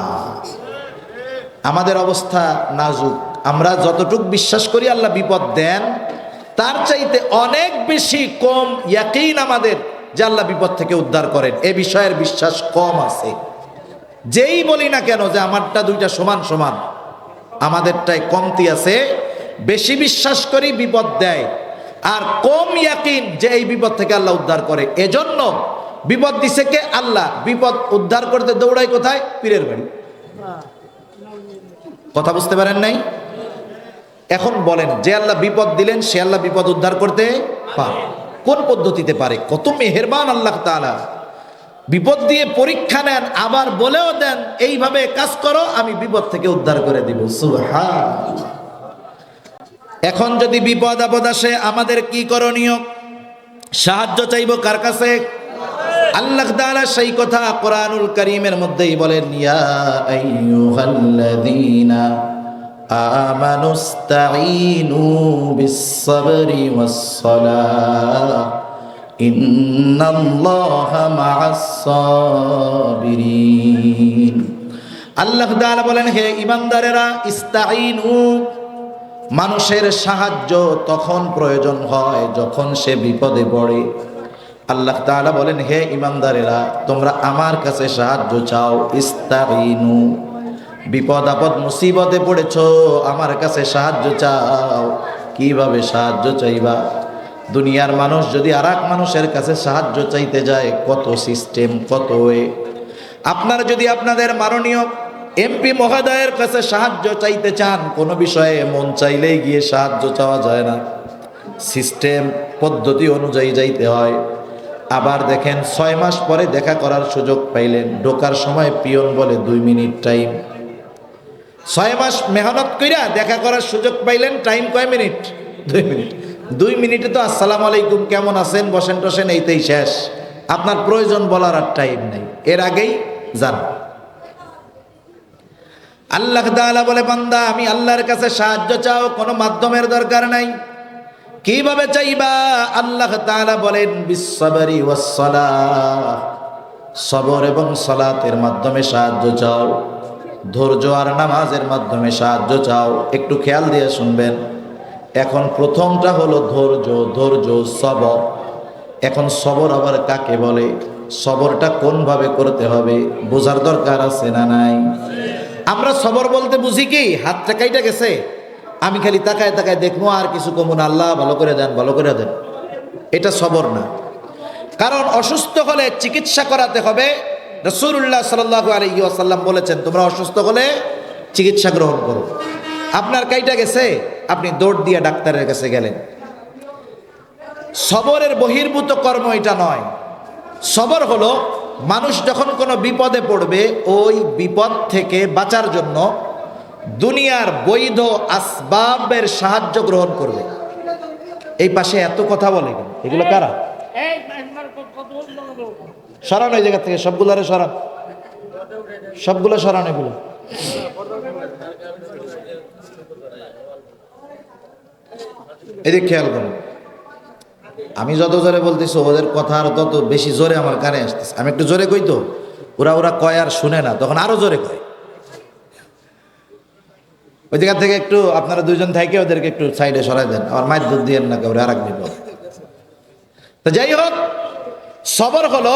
আমাদের অবস্থা নাজুক, আমরা যতটুক বিশ্বাস করি আল্লাহ বিপদ দেন, তার চাইতে অনেক বেশি কম ইয়াকিন আমাদের যে আল্লাহ বিপদ থেকে উদ্ধার করেন। এ বিষয়ের বিশ্বাস কম আছে। যেই বলি না কেন যে আমারটা দুইটা সমান সমান, আমাদেরটায় কমতি আছে। বেশি বিশ্বাস করি বিপদ দেয়, আর কম ইয়াকিন যে এই বিপদ থেকে আল্লাহ উদ্ধার করে। এজন্য বিপদ দিছে কে? আল্লাহ। বিপদ উদ্ধার করতে দৌড়ায় কোথায়? পীরের বাড়ি। কথা বুঝতে পারেন নাই? এখন বলেন, যে আল্লাহ বিপদ দিলেন সে আল্লাহ বিপদ উদ্ধার করতে পারে। কোন পদ্ধতিতে পারে? কত মেহেরবান আল্লাহ তাআলা। বিপদ দিয়ে পরীক্ষা নেন, আবার বলেও দেন এইভাবে কাজ করো, আমি বিপদ থেকে উদ্ধার করে দিব। সুবহানাল্লাহ। এখন যদি বিপদ আপদ আসে, আমাদের কি করণীয়? সাহায্য চাইব কার কাছে? আল্লাহ তাআলা সেই কথা কোরআনুল কারীমের মধ্যেই বলেন, ইয়া আইয়ুহাল্লাযীনা আমানুস্তাঈনু বিস-সাবরি ওয়াস-সালাহ ইন্নাল্লাহা মা'আস-সাবিরিন। আল্লাহ তাআলা বলেন, হে ঈমানদারেরা, ইস্তাঈনু, মানুষের সাহায্য তখন প্রয়োজন হয় যখন সে বিপদে পড়ে। আল্লাহ তাআলা বলেন, হে ঈমানদারেরা, তোমরা আমার কাছে সাহায্য চাও। ইস্তাঈনু, বিপদ আপদ মুসিবতে পড়েছো, আমার কাছে সাহায্য চাও। কিভাবে সাহায্য চাইবা? দুনিয়ার মানুষ যদি আর এক মানুষের কাছে সাহায্য চাইতে যায়, কত সিস্টেম, কত ওয়ে। আপনারা যদি আপনাদের মাননীয় এমপি মহোদয়ের কাছে সাহায্য চাইতে চান, কোনো বিষয়ে মন চাইলেই গিয়ে সাহায্য চাওয়া যায় না, সিস্টেম পদ্ধতি অনুযায়ী যাইতে হয়। আবার দেখেন 6 মাস পরে দেখা করার সুযোগ পাইলেন, ঢোকার সময় পিয়ন বলে 2 মিনিট টাইম। 6 মাস মেহনত কইরা দেখা করার সুযোগ পাইলেন, টাইম কয় মিনিট? 2 মিনিট। 2 মিনিটে তো আসসালামু আলাইকুম, কেমন আছেন, বসেন টসেন, এইতেই শেষ। আপনার প্রয়োজন বলার আর টাইম নেই, এর আগেই যান। আল্লাহ তাআলা বলে, বান্দা আমি আল্লাহর কাছে সাহায্য চাও, কোনো মাধ্যমের দরকার নাই। কিভাবে চাইবা? আল্লাহ তাআলা বলেন, বিসসাবরি ওয়াসসালাহ, সবর এবং সালাতের মাধ্যমে সাহায্য চাও, ধৈর্য আর নামাজের মাধ্যমে সাহায্য চাও। একটু খেয়াল দিয়ে শুনবেন। এখন প্রথমটা হলো ধৈর্য, ধৈর্য সবর। এখন সবর আবার কাকে বলে? সবরটা কোনভাবে করতে হবে বোঝার দরকার আছে না নাই? আমরা সবর বলতে বুঝি কি, হাতটা কাইটা গেছে, আমি খালি তাকায় তাকায় দেখবো আর কিছু কমু না, আল্লাহ ভালো করে দেন, ভালো করে দেন, এটা সবর না। কারণ অসুস্থ হলে চিকিৎসা করাতে হবে। রাসূলুল্লাহ সাল্লাল্লাহু আলাইহি ওয়াসাল্লাম বলেছেন, তোমরা অসুস্থ হলে চিকিৎসা গ্রহণ করো। আপনার কাইটা গেছে, আপনি দৌড় দিয়ে ডাক্তারের কাছে গেলেন। সবরের বহির্ভূত কর্ম এটা নয়। সবর হলো মানুষ যখন কোনো বিপদে পড়বে, ওই বিপদ থেকে বাঁচার জন্য দুনিয়ার বৈধ আসবাবের সাহায্য গ্রহণ করবে। এই পাশে এত কথা বলে, এগুলো কারা? সরান ওই জায়গা থেকে, সবগুলোরে সরান, সবগুলো সরান এগুলো। এদিকে খেয়াল করুন, আমি যত জোরে বলতেছি ওদের কথা আর তত বেশি জোরে আমার কানে আসতেছে। আমি একটু জোরে কই তো ওরা কয় আর শুনে না, তখন আরো জোরে কয়। ওই জায়গা থেকে একটু আপনারা দুইজন থেকে ওদেরকে একটু সাইডে সরাই দেন, আমার মায়ের দুধ দিয়েন না, কেউ আর এক বিপদ। তো যাই হোক, সবর হলো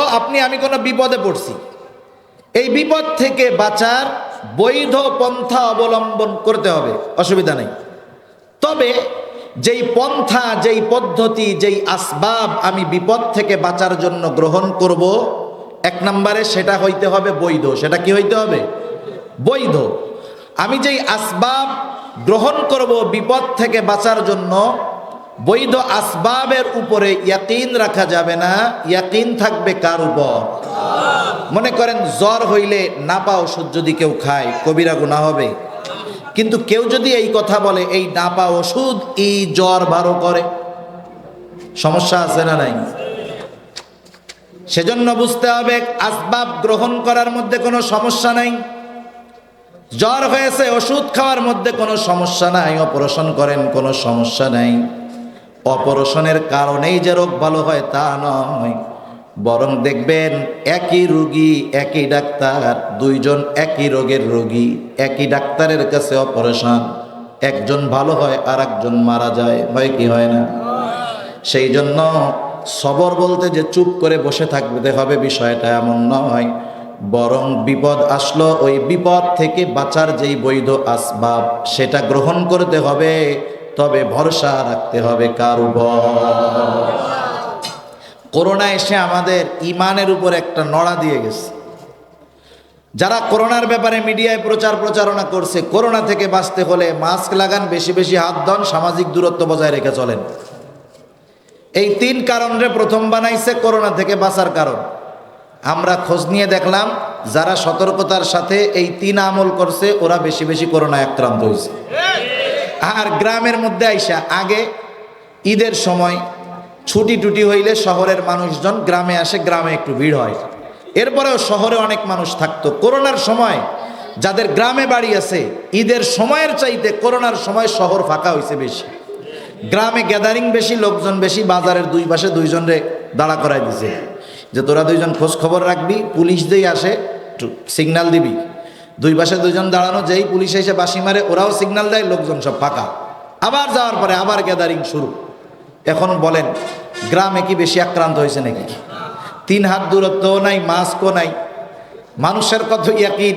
আমি কোনো বিপদে পড়ছি, এই বিপদ থেকে বাঁচার বৈধ পন্থা অবলম্বন করতে হবে, অসুবিধা নেই। তবে যেই পন্থা, যেই পদ্ধতি, যেই আসবাব আমি বিপদ থেকে বাঁচার জন্য গ্রহণ করব, 1 নম্বরে সেটা হইতে হবে বৈধ। সেটা কি হইতে হবে? বৈধ। আমি যেই আসবাব গ্রহণ করব বিপদ থেকে বাঁচার জন্য, বৈধ আসবাবের উপরে ইয়াকিন রাখা যাবে না। ইয়াকিন থাকবে কার উপর? মনে করেন জ্বর হইলে নাপা ওষুধ যদি কেউ খায়, কবিরা গুনাহ হবে। কিন্তু কেউ যদি এই কথা বলে এই নাপা ওষুধ এই জ্বর ভালো করে, সমস্যা আছে না নাই? সেজন্য বুঝতে হবে আসবাব গ্রহণ করার মধ্যে কোনো সমস্যা নাই। জ্বর হয়েছে, ওষুধ খাওয়ার মধ্যে কোনো সমস্যা নাই। অপারেশন করেন, কোনো সমস্যা নাই। অপারেশনের কারণেই যে রোগ ভালো হয় তা নয়, বরং দেখবেন একই রোগী, একই ডাক্তার, দুইজন একই রোগের রোগী, একই ডাক্তারের কাছে অপারেশন, একজন ভালো হয় আর একজন মারা যায়। হয় কি হয় না? সেই জন্য সবর বলতে যে চুপ করে বসে থাকতে হবে বিষয়টা এমন নয়, বরং বিপদ আসলো, ওই বিপদ থেকে বাঁচার যেই বৈধ আসবাব সেটা গ্রহণ করতে হবে। তবে ভরসা রাখতে হবে কার উপর? করোনা এসে আমাদের ইমানের উপর একটা নড়া দিয়ে গেছে। যারা করোনার ব্যাপারে মিডিয়ায় প্রচারণা করছে, করোনা থেকে বাঁচতে হলে মাস্ক লাগান, বেশি বেশি হাত ধোন, সামাজিক দূরত্ব বজায় রেখে চলেন। এই 3 কারণে প্রথম বানাইছে করোনা থেকে বাঁচার কারণ। আমরা খোঁজ নিয়ে দেখলাম যারা সতর্কতার সাথে এই 3 আমল করছে ওরা বেশি বেশি করোনায় আক্রান্ত হয়েছে। আর গ্রামের মধ্যে আইসা, আগে ঈদের সময় ছুটি টুটি হইলে শহরের মানুষজন গ্রামে আসে, গ্রামে একটু ভিড় হয়। এরপরেও শহরে অনেক মানুষ থাকতো। করোনার সময় যাদের গ্রামে বাড়ি আছে, ঈদের সময়ের চাইতে করোনার সময় শহর ফাঁকা হয়েছে বেশি, গ্রামে গ্যাদারিং বেশি, লোকজন বেশি। বাজারের 2 পাশে 2 জনরে দাঁড়া করাই দিছে যে তোরা 2 জন খোঁজ খবর রাখবি, পুলিশ যেই আসে সিগন্যাল দিবি। 2 পাশে 2 জন দাঁড়ানো, যেই পুলিশ এসে বাঁশি মারে ওরাও সিগন্যাল দেয়, লোকজন সব ফাঁকা। আবার যাওয়ার পরে আবার গ্যাদারিং শুরু। এখন বলেন গ্রামে কি বেশি আক্রান্ত হয়েছে নাকি? 3 হাত দূরত্বও নাই, মাস্কও নাই। মানুষের কত ইয়াকিন।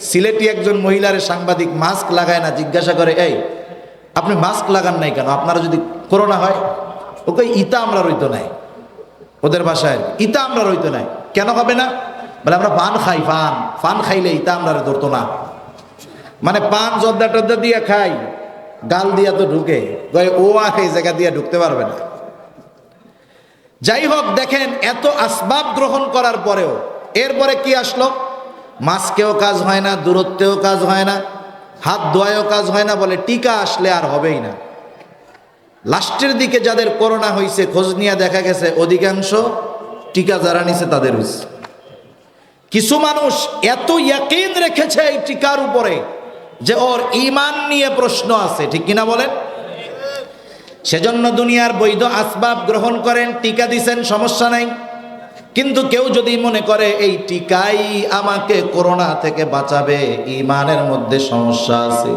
সিলেটি একজন মহিলার সাংবাদিক মাস্ক লাগায় না, জিজ্ঞাসা করে, এই আপনি মাস্ক লাগান নাই কেন? আপনারা যদি করোনা হয়? ওকে ইতা আমরা রইতো নাই, ওদের ভাষায় ইতা আমরা রইতো নাই। কেন হবে না? বলে আমরা পান খাই, পান খাইলে ইতা আমরা ধরতো না। মানে পান জর্দা টর্দা দিয়ে খাই, গাল দিয়া তো ঢুকে, ও আর এই জায়গা দিয়ে ঢুকতে পারবে না। যাই হোক, দেখেন এত আসবাব গ্রহণ করার পরেও এরপরে কি আসলো? মাস্কেও কাজ হয় না, দূরত্বেও কাজ হয় না, হাত ধোয়ায়ও কাজ হয় না, বলে টিকা আসলে আর হবেই না। লাস্টের দিকে যাদের করোনা হয়েছে খোঁজ নিয়ে দেখা গেছে অধিকাংশ টিকা যারা নিছে তাদের হয়েছে। কিছু মানুষ এত ইয়াকিন রেখেছে এই টিকার উপরে যে ওর ঈমান নিয়ে প্রশ্ন আছে, ঠিক কিনা বলেন? সেজন্য দুনিয়ার বৈধ আসবাব গ্রহণ করেন, টিকা দিছেন, সমস্যা নাই। কিন্তু কেউ যদি মনে করে এই টিকাই আমাকে করোনা থেকে বাঁচাবে, ঈমানের মধ্যে সমস্যা আছে।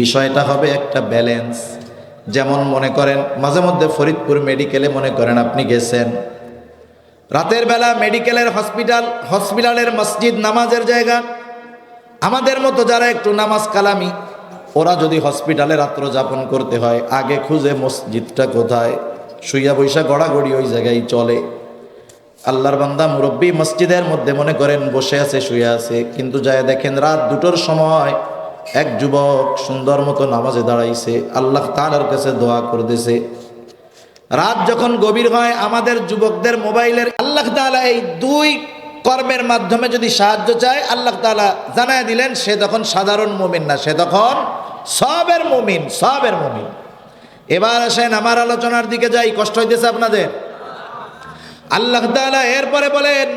বিষয়টা হবে একটা ব্যালেন্স। যেমন মনে করেন মাঝে মধ্যে ফরিদপুর মেডিকেলে মনে করেন আপনি গেছেন, রাতের বেলা মেডিকেলের হসপিটালের মসজিদ নামাজের জায়গা। আমাদের মতো যারা একটু নামাজ কালামি, ওরা যদি হসপিটালে রাত্র যাপন করতে হয় আগে খুঁজে মসজিদটা কোথায়, শুইয়া বৈশা গড়াগড়ি ওই জায়গায় চলে। আল্লাহর বান্দা মুরব্বী মসজিদের মধ্যে মনে করেন বসে আছে, শুয়ে আছে, কিন্তু যায় দেখেন রাত 2টোর সময় এক যুবক সুন্দর মতো নামাজে দাঁড়াইছে, আল্লাহ তাআলার কাছে দোয়া করতেছে। রাত যখন গভীর হয় আমাদের যুবকদের মোবাইলের আল্লাহ তাআলা এই 2 কর্মের মাধ্যমে যদি সাহায্য চায়, আল্লাহ তাআলা জানায় দিলেন সে তখন সাধারণ মুমিন না, সে তখন সবের মুমিন, সবের মুমিন। এবার আসেন আমার আলোচনার দিকে যাই, কষ্ট হইতেছে আপনাদের? আল্লাহ তাআলা এরপরে বলেন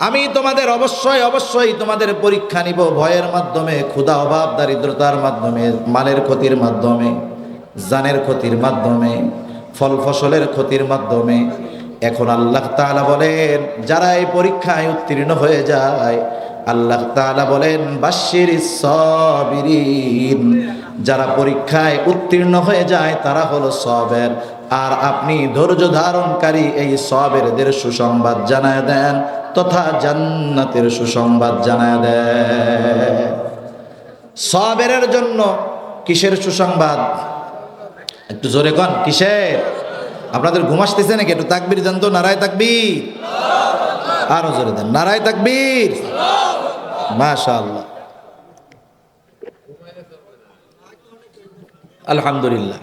আমি তোমাদের অবশ্যই তোমাদের পরীক্ষা নিব, ভয়ের মাধ্যমে, ক্ষুধা অভাব দারিদ্রতার মাধ্যমে, মালের ক্ষতির মাধ্যমে, জানের ক্ষতির মাধ্যমে, ফল ফসলের ক্ষতির মাধ্যমে। এখন আল্লাহ তাআলা বলেন যারা এই পরীক্ষায় উত্তীর্ণ হয়ে যায়, আল্লাহ তাআলা বলেন বাশশিরিস সাবিরিন, যারা পরীক্ষায় উত্তীর্ণ হয়ে যায় তারা হলো সবের। আর আপনি ধৈর্য ধারণকারী এই সবেরদের সুসংবাদ জানায় দেন তথা জান্নাতের সুসংবাদ জানায় দেন। সবেরের জন্য কিসের সুসংবাদ? একটু জোরে কন, কিসের? আপনাদের ঘুম আসতেছে নাকি? একটু তাকবীর দেন তো, নারায়ে তাকবীর। আরো জোরে দেন, নারায়ে তাকবীর। মাশাআল্লাহ, আলহামদুলিল্লাহ।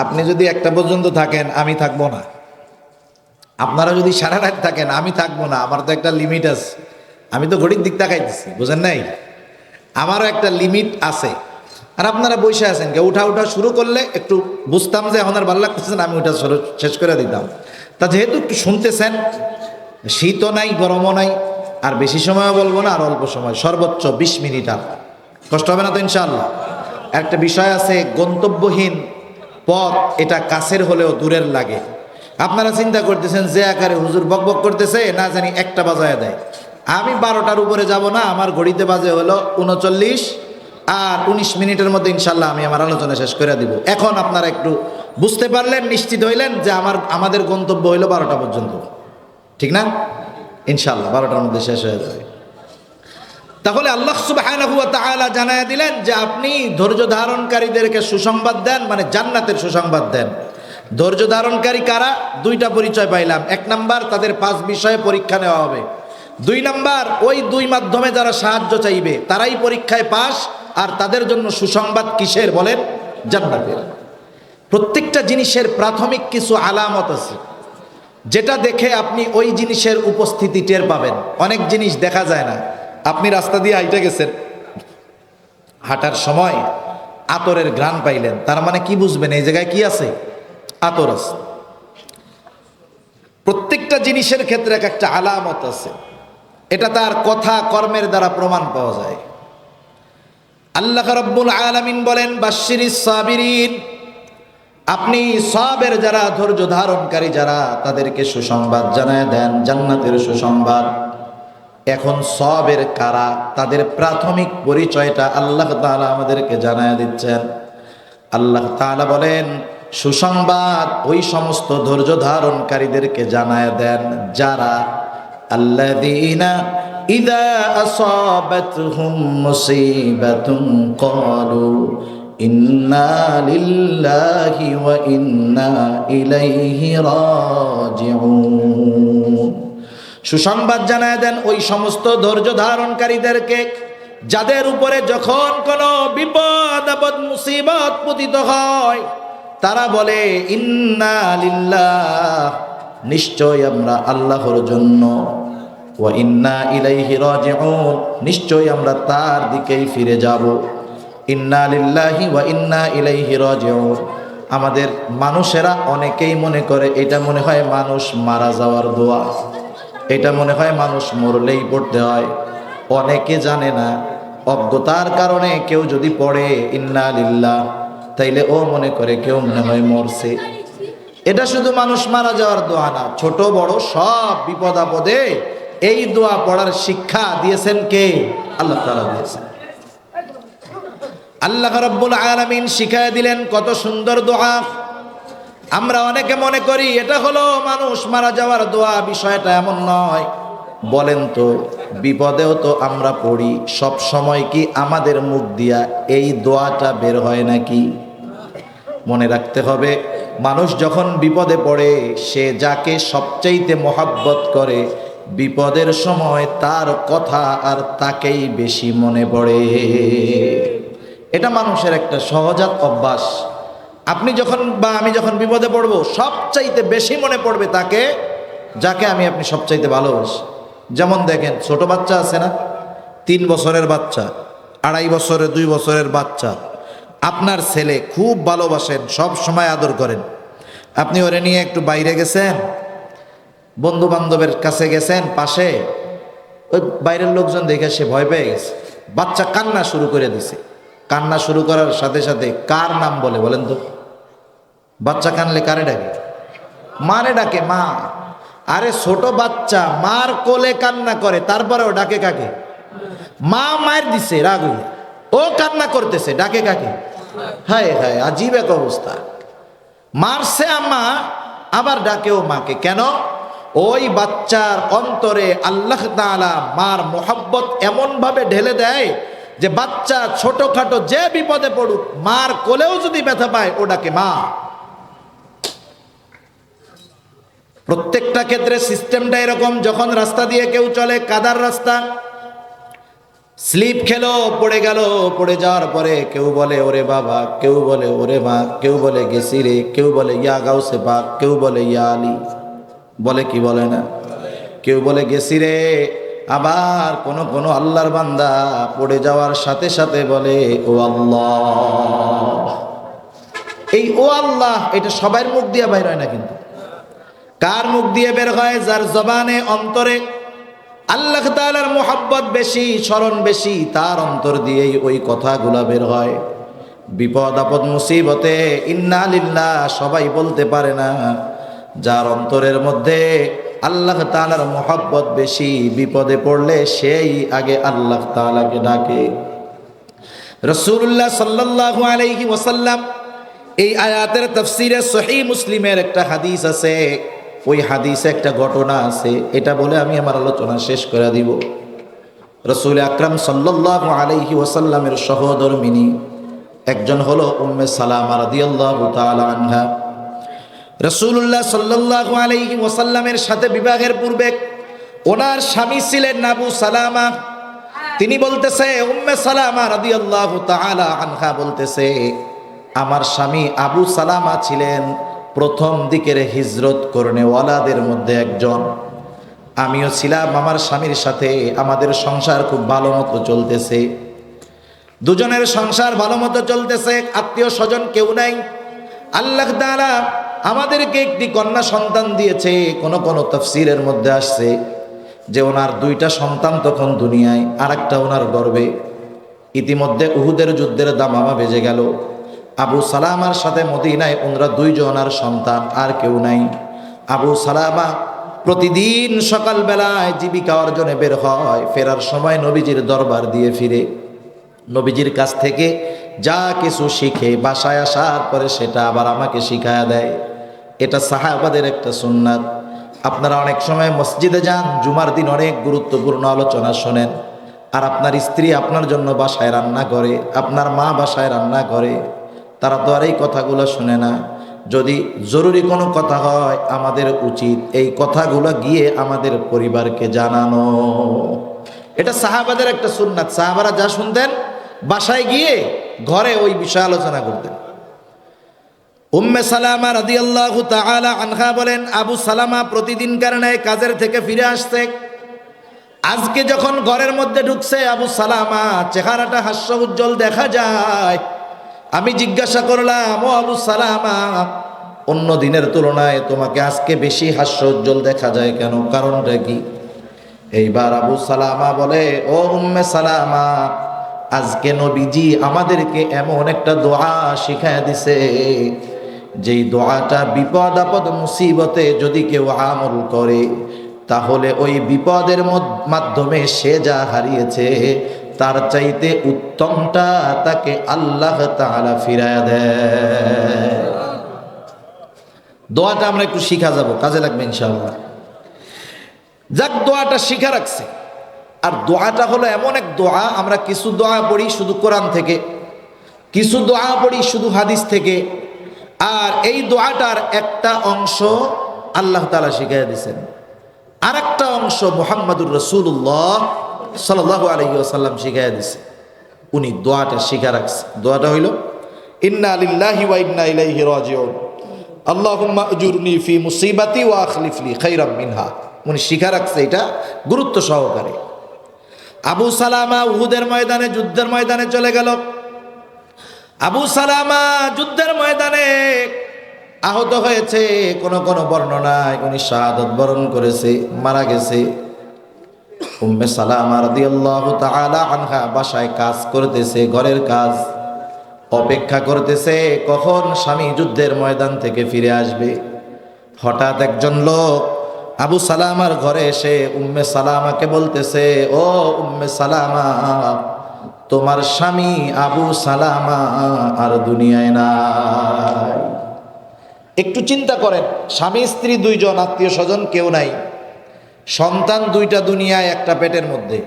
আপনি যদি 1টা পর্যন্ত থাকেন আমি থাকবো না, আপনারা যদি সারা রাত থাকেন আমি থাকবো না। আমার তো একটা লিমিট আছে, আমি তো ঘড়ির দিক তাকাইতেছি, বুঝেন নাই? আমারও একটা লিমিট আছে। আর আপনারা বসে আছেন, কেউ উঠা শুরু করলে একটু বুঝতাম যে এখন আর ভালো লাগতেছে না, আমি ওটা শেষ করে দিতাম। তা যেহেতু একটু শুনতেছেন, শীতও নাই গরমও নাই, আর বেশি সময়ও বলবো না, আর অল্প সময়, সর্বোচ্চ 20 মিনিট। আর কষ্ট হবে না তো ইনশাআল্লাহ? একটা বিষয় আছে, গন্তব্যহীন পথ এটা কাছের হলেও দূরের লাগে। আপনারা চিন্তা করতেছেন যে আকারে হুজুর বকবক করতেছে, না জানি 1টা বাজায় দেয়। আমি 12টার উপরে যাব না, আমার ঘড়িতে বাজে হলো 39, আর 19 মিনিটের মধ্যে ইনশাল্লাহ আমি আমার আলোচনা শেষ করে দিব। এখন আপনারা একটু বুঝতে পারলেন, নিশ্চিত হইলেন যে আমাদের গন্তব্য হইল 12টা পর্যন্ত, ঠিক না? ইনশাল্লাহ 12টার মধ্যে শেষ হয়ে যাবে। তাহলে আল্লাহ সুবহানাহু ওয়া তাআলা জানায় দিলেন যে আপনি ধৈর্য ধারণকারীদেরকে সুসংবাদ দেন, মানে জান্নাতের সুসংবাদ দেন। ধৈর্য ধারণকারী কারা? 2টা পরিচয় পাইলাম। 1 নাম্বার, তাদের 5 বিষয়ে পরীক্ষা নেওয়া হবে। 2 নাম্বার, ওই 2 মাধ্যমে যারা সাহায্য চাইবে তারাই পরীক্ষায় পাস, আর তাদের জন্য সুসংবাদ কিসের বলেন? জান্নাতের। প্রত্যেকটা জিনিসের প্রাথমিক কিছু আলামত আছে, যেটা দেখে আপনি ওই জিনিসের উপস্থিতি টের পাবেন। অনেক জিনিস দেখা যায় না। আপনি রাস্তা দিয়ে হাঁটে গেছেন, হাঁটার সময় আতরের ঘ্রাণ পাইলেন, তার মানে কি বুঝবেন? এই জায়গায় কি আছে? আতর আছে। প্রত্যেকটা জিনিসের ক্ষেত্রে একটা আলামত আছে, এটা তার কথা কর্মের দ্বারা প্রমাণ পাওয়া যায়। আল্লাহ রাব্বুল আলামিন বলেন বাশশিরিস সাবিরিন, আপনি সবের যারা, ধৈর্য ধারণকারী যারা, তাদেরকে সুসংবাদ জানায় দেন, জান্নাতের সুসংবাদ। এখন সবের কারা, তাদের প্রাথমিক পরিচয়টা আল্লাহ তাআলা আমাদেরকে জানায় দিচ্ছেন। আল্লাহ তাআলা বলেন সুসংবাদ ওই সমস্ত ধৈর্য ধারণকারীদেরকে জানায় দেন যারা আল্লাযীনা ইযা আসাবাতহুম মুসিবাতুন ক্বালু ইন্না লিল্লাহি ওয়া ইন্না ইলাইহি রাজিউন। সুসংবাদ জানায় দেন ওই সমস্ত ধৈর্য ধারণকারীদেরকে যাদের উপরে যখন কোনো বিপদ আপদ মুসিবত পতিত হয়, তারা বলে ইন্না লিল্লাহ, নিশ্চয় আমরা আল্লাহর জন্য, ওয়া ইন্না ইলাইহি রাজিউন, নিশ্চয় আমরা তার দিকেই ফিরে যাব। ইন্না লিল্লাহি ওয়া ইন্না ইলাইহি রাজিউন। আমাদের মানুষেরা অনেকেই মনে করে এটা মনে হয় মানুষ মারা যাওয়ার দোয়া, এটা মনে হয় মানুষ মরলেই পড়তে হয়। অনেকে জানে না, অজ্ঞতার কারণে কেউ যদি পড়ে ইন্না লিল্লাহ, তাইলে ও মনে করে কেউ মনে হয় মরছে। এটা শুধু মানুষ মারা যাওয়ার দোয়া না, ছোট বড় সব বিপদ আপদে এই দোয়া পড়ার শিক্ষা দিয়েছেন কে? আল্লাহ তাআলা দিয়েছেন। আল্লাহ রাব্বুল আলামিন শিখায় দিলেন কত সুন্দর দোয়া। আমরা অনেকে মনে করি এটা হলো মানুষ মারা যাওয়ার দোয়া, বিষয়টা এমন নয়। বলেন তো, বিপদেও তো আমরা পড়ি, সব সময় কি আমাদের মুখ দিয়া এই দোয়াটা বের হয় নাকি? মনে রাখতে হবে, মানুষ যখন বিপদে পড়ে, সে যাকে সবচাইতে মহাব্বত করে, বিপদের সময় তার কথা আর তাকেই বেশি মনে পড়ে। এটা মানুষের একটা সহজাত অভ্যাস। আপনি যখন বা আমি যখন বিপদে পড়বো, সবচাইতে বেশি মনে পড়বে তাকে যাকে আপনি সবচাইতে ভালোবাসি। যেমন দেখেন, ছোট বাচ্চা আছে না, 3 বছরের বাচ্চা, 2.5 বছরের, 2 বছরের বাচ্চা, আপনার ছেলে খুব ভালোবাসেন, সব সময় আদর করেন। আপনি ওরে নিয়ে একটু বাইরে গেছেন, বন্ধু বান্ধবের কাছে গেছেন, পাশে ওই বাইরের লোকজন দেখে সে ভয় পেয়ে গেছে, বাচ্চা কান্না শুরু করে দিছে। কান্না শুরু করার সাথে সাথে কার নাম বলে বলেন তো? বাচ্চা কানলে কারে ডাকে? মারে ডাকে, মা। আরে ছোট বাচ্চা মার কোলে কান্না করে, তারপরেও ডাকে কাকে? মা মায়ের দিছে রাগ হইয়া, ও কান্না করতেছে, ডাকে কাকে? হায় হায়, আজীব এক অবস্থা। মারছে আম্মা, আবার ডাকেও মাকে। কেন? ওই বাচ্চার অন্তরে আল্লাহ তাআলা মার মোহাব্বত এমন ভাবে ঢেলে দেয় যে বাচ্চা ছোটখাটো যে বিপদে পড়ুক, মার কোলেও যদি ব্যথা পায়, ও ডাকে মা। প্রত্যেকটা ক্ষেত্রে সিস্টেমটা এরকম। যখন রাস্তা দিয়ে কেউ চলে, কাদার রাস্তা, স্লিপ খেলো, পড়ে গেল, পড়ে যাওয়ার পরে কেউ বলে ওরে বাবা, কেউ বলে ওরে মা, কেউ বলে গেছি রে, কেউ বলে ইয়া গাউসে পাক, কেউ বলে ইয়া আলী, বলে কি বলে না? কেউ বলে গেছি রে। আবার কোন আল্লাহর বান্দা পড়ে যাওয়ার সাথে সাথে বলে ও আল্লাহ। এই ও আল্লাহ, এটা সবার মুখ দিয়ে বের হয় না, কিন্তু কার মুখ দিয়ে বের হয়? যার জবানে, অন্তরে আল্লাহ তাআলার মোহাব্বত বেশি, স্মরণ বেশি, তার অন্তর দিয়েই ওই কথাগুলা বের হয়। বিপদ আপদ মুসিবতে ইন্না লিল্লাহ সবাই বলতে পারে না। যার অন্তরের মধ্যে আল্লাহ তাআলার মোহাব্বত বেশি, বিপদে পড়লে সেই আগে আল্লাহ তাআলাকে ডাকে। রাসূলুল্লাহ সাল্লাল্লাহু আলাইহি ওয়াসাল্লাম এই আয়াতের তাফসীরে সহিহ মুসলিমের একটা হাদিস আছে, ওই হাদিসে একটা ঘটনা আছে, এটা বলে আমি আমার আলোচনা শেষ করে দিব। রাসূল আকরাম সাল্লাল্লাহু আলাইহি ওয়াসাল্লামের সহধর্মিনী একজন হলো উম্মে সালামা রাদিয়াল্লাহু তাআলা আনহা। রাসূলুল্লাহ সাল্লাল্লাহু আলাইহি ওয়াসাল্লামের সাথে বিবাহের পূর্বে ওনার স্বামী ছিলেন আবু সালামা। তিনি বলতেছে, উম্মে সালামা রাদিয়াল্লাহু তাআলা আনহা বলতেছে, আমার স্বামী আবু সালামা ছিলেন প্রথম দিকের হিজরত করনেওয়ালাদের মধ্যে একজন। আমিও ছিলাম আমার স্বামীর সাথে। আমাদের সংসার খুব ভালো মতো চলতেছে, দুজনের সংসার ভালো মতো চলতেছে, আত্মীয় স্বজন কেউ নাই। আল্লাহ তাআলা আমাদেরকে একটি কন্যা সন্তান দিয়েছে। কোন কোন তাফসীরের মধ্যে আসছে যে ওনার 2টা সন্তান তখন দুনিয়ায়, আর একটা ওনার গর্ভে। ইতিমধ্যে উহুদের যুদ্ধের দামামা বেজে গেল। আবু সালামার সাথে মদিনায় ওনারা 2 জনের সন্তান, আর কেউ নাই। আবু সালামা প্রতিদিন সকালবেলায় জীবিকা অর্জনে বের হয়, ফেরার সময় নবীজির দরবার দিয়ে ফিরে। নবীজির কাছ থেকে যা কিছু শিখে বাসায় আসার পরে সেটা আবার আমাকে শিখায়া দেয়। এটা সাহাবাদের একটা সুন্নাত। আপনারা অনেক সময় মসজিদে যান, জুমার দিন অনেক গুরুত্বপূর্ণ আলোচনা শোনেন, আর আপনার স্ত্রী আপনার জন্য বাসায় রান্না করে, আপনার মা বাসায় রান্না করে, তারা তো আর এই কথাগুলো শুনে না। যদি জরুরি কোনো কথা হয়, আমাদের উচিত এই কথাগুলো গিয়ে আমাদের পরিবারকে জানানো। এটা সাহাবাদের একটা সুন্নাত। সাহাবারা যা শুনতেন বাসায় গিয়ে ঘরে ওই বিষয়ে আলোচনা করতেন। উম্মে সালামা রাদিয়াল্লাহু তাআলা আনহা বলেন, আবু সালামা প্রতিদিনকার ন্যায় কাজের থেকে ফিরে আসছে। আজকে যখন ঘরের মধ্যে ঢুকছে আবু সালামা চেহারাটা হাস্য উজ্জ্বল দেখা যায়। আমি জিজ্ঞাসা করলাম, ও আবু সালামা, অন্য দিনের তুলনায় তোমাকে আজকে বেশি হাস্য উজ্জ্বল দেখা যায় কেন? কারণটা কি? এইবার আবু সালামা বলে, ও উম্মে সালামা, আজকে নবীজি আমাদেরকে এমন একটা দোয়া শিখায় দিছে, যেই দোয়াটা বিপদ আপদ মুসিবতে যদি কেউ আমল করে, তাহলে ওই বিপদের মাধ্যমে সে যা হারিয়েছে তার চাইতে উত্তমটা তাকে আল্লাহ তাআলা ফিরায়া দেয়। দোয়াটা আমরা একটু শিখা যাব, কাজে লাগবে ইনশাআল্লাহ। যাক, দোয়াটা শিখা রাখছে। আর দোয়াটা হলো এমন এক দোয়া, আমরা কিছু দোয়া পড়ি শুধু কোরআন থেকে, কিছু দোয়া পড়ি শুধু হাদিস থেকে, আর এই দোয়াটার একটা অংশ আল্লাহ তাআলা শিখাইয়া দিয়েছেন, আর একটা অংশ মুহাম্মাদুর রাসূলুল্লাহ সাল্লাল্লাহু আলাইহি ওয়াসাল্লাম শিখাইয়া দিয়েছে। উনি দোয়াটা শিখা রাখছে। দোয়াটা হইল, ইন্না লিল্লাহি ওয়া ইন্না ইলাইহি রাজিউন, আল্লাহুম্মা আজুরনি ফি মুসিবাতি ওয়া আখলিফ লি খাইরাম মিনহা। উনি শিখা রাখছে এটা গুরুত্ব সহকারে। আবু সালামা উহুদের ময়দানে, যুদ্ধের ময়দানে চলে গেল। আবু সালামা যুদ্ধের ময়দানে আহত হয়েছে, কোন কোন বর্ণনায় উনি শাহাদাত বরণ করেছে, মারা গেছে। উম্মে সালামা রাদিয়াল্লাহু তাআলা আনহা বাসায় কাজ করতেছে, ঘরের কাজ, অপেক্ষা করতেছে কখন স্বামী যুদ্ধের ময়দান থেকে ফিরে আসবে। হঠাৎ একজন লোক আবু সালামার ঘরে এসে উম্মে সালামাকে বলতেছে, ও উম্মে সালামা, তোমার স্বামী আবু সালামা আর দুনিয়ায় নাই। একটু চিন্তা করেন, স্বামী স্ত্রী দুইজন, আত্মীয় স্বজন কেউ নাই, সন্তান দুইটা দুনিয়ায়, একটা পেটের মধ্যে।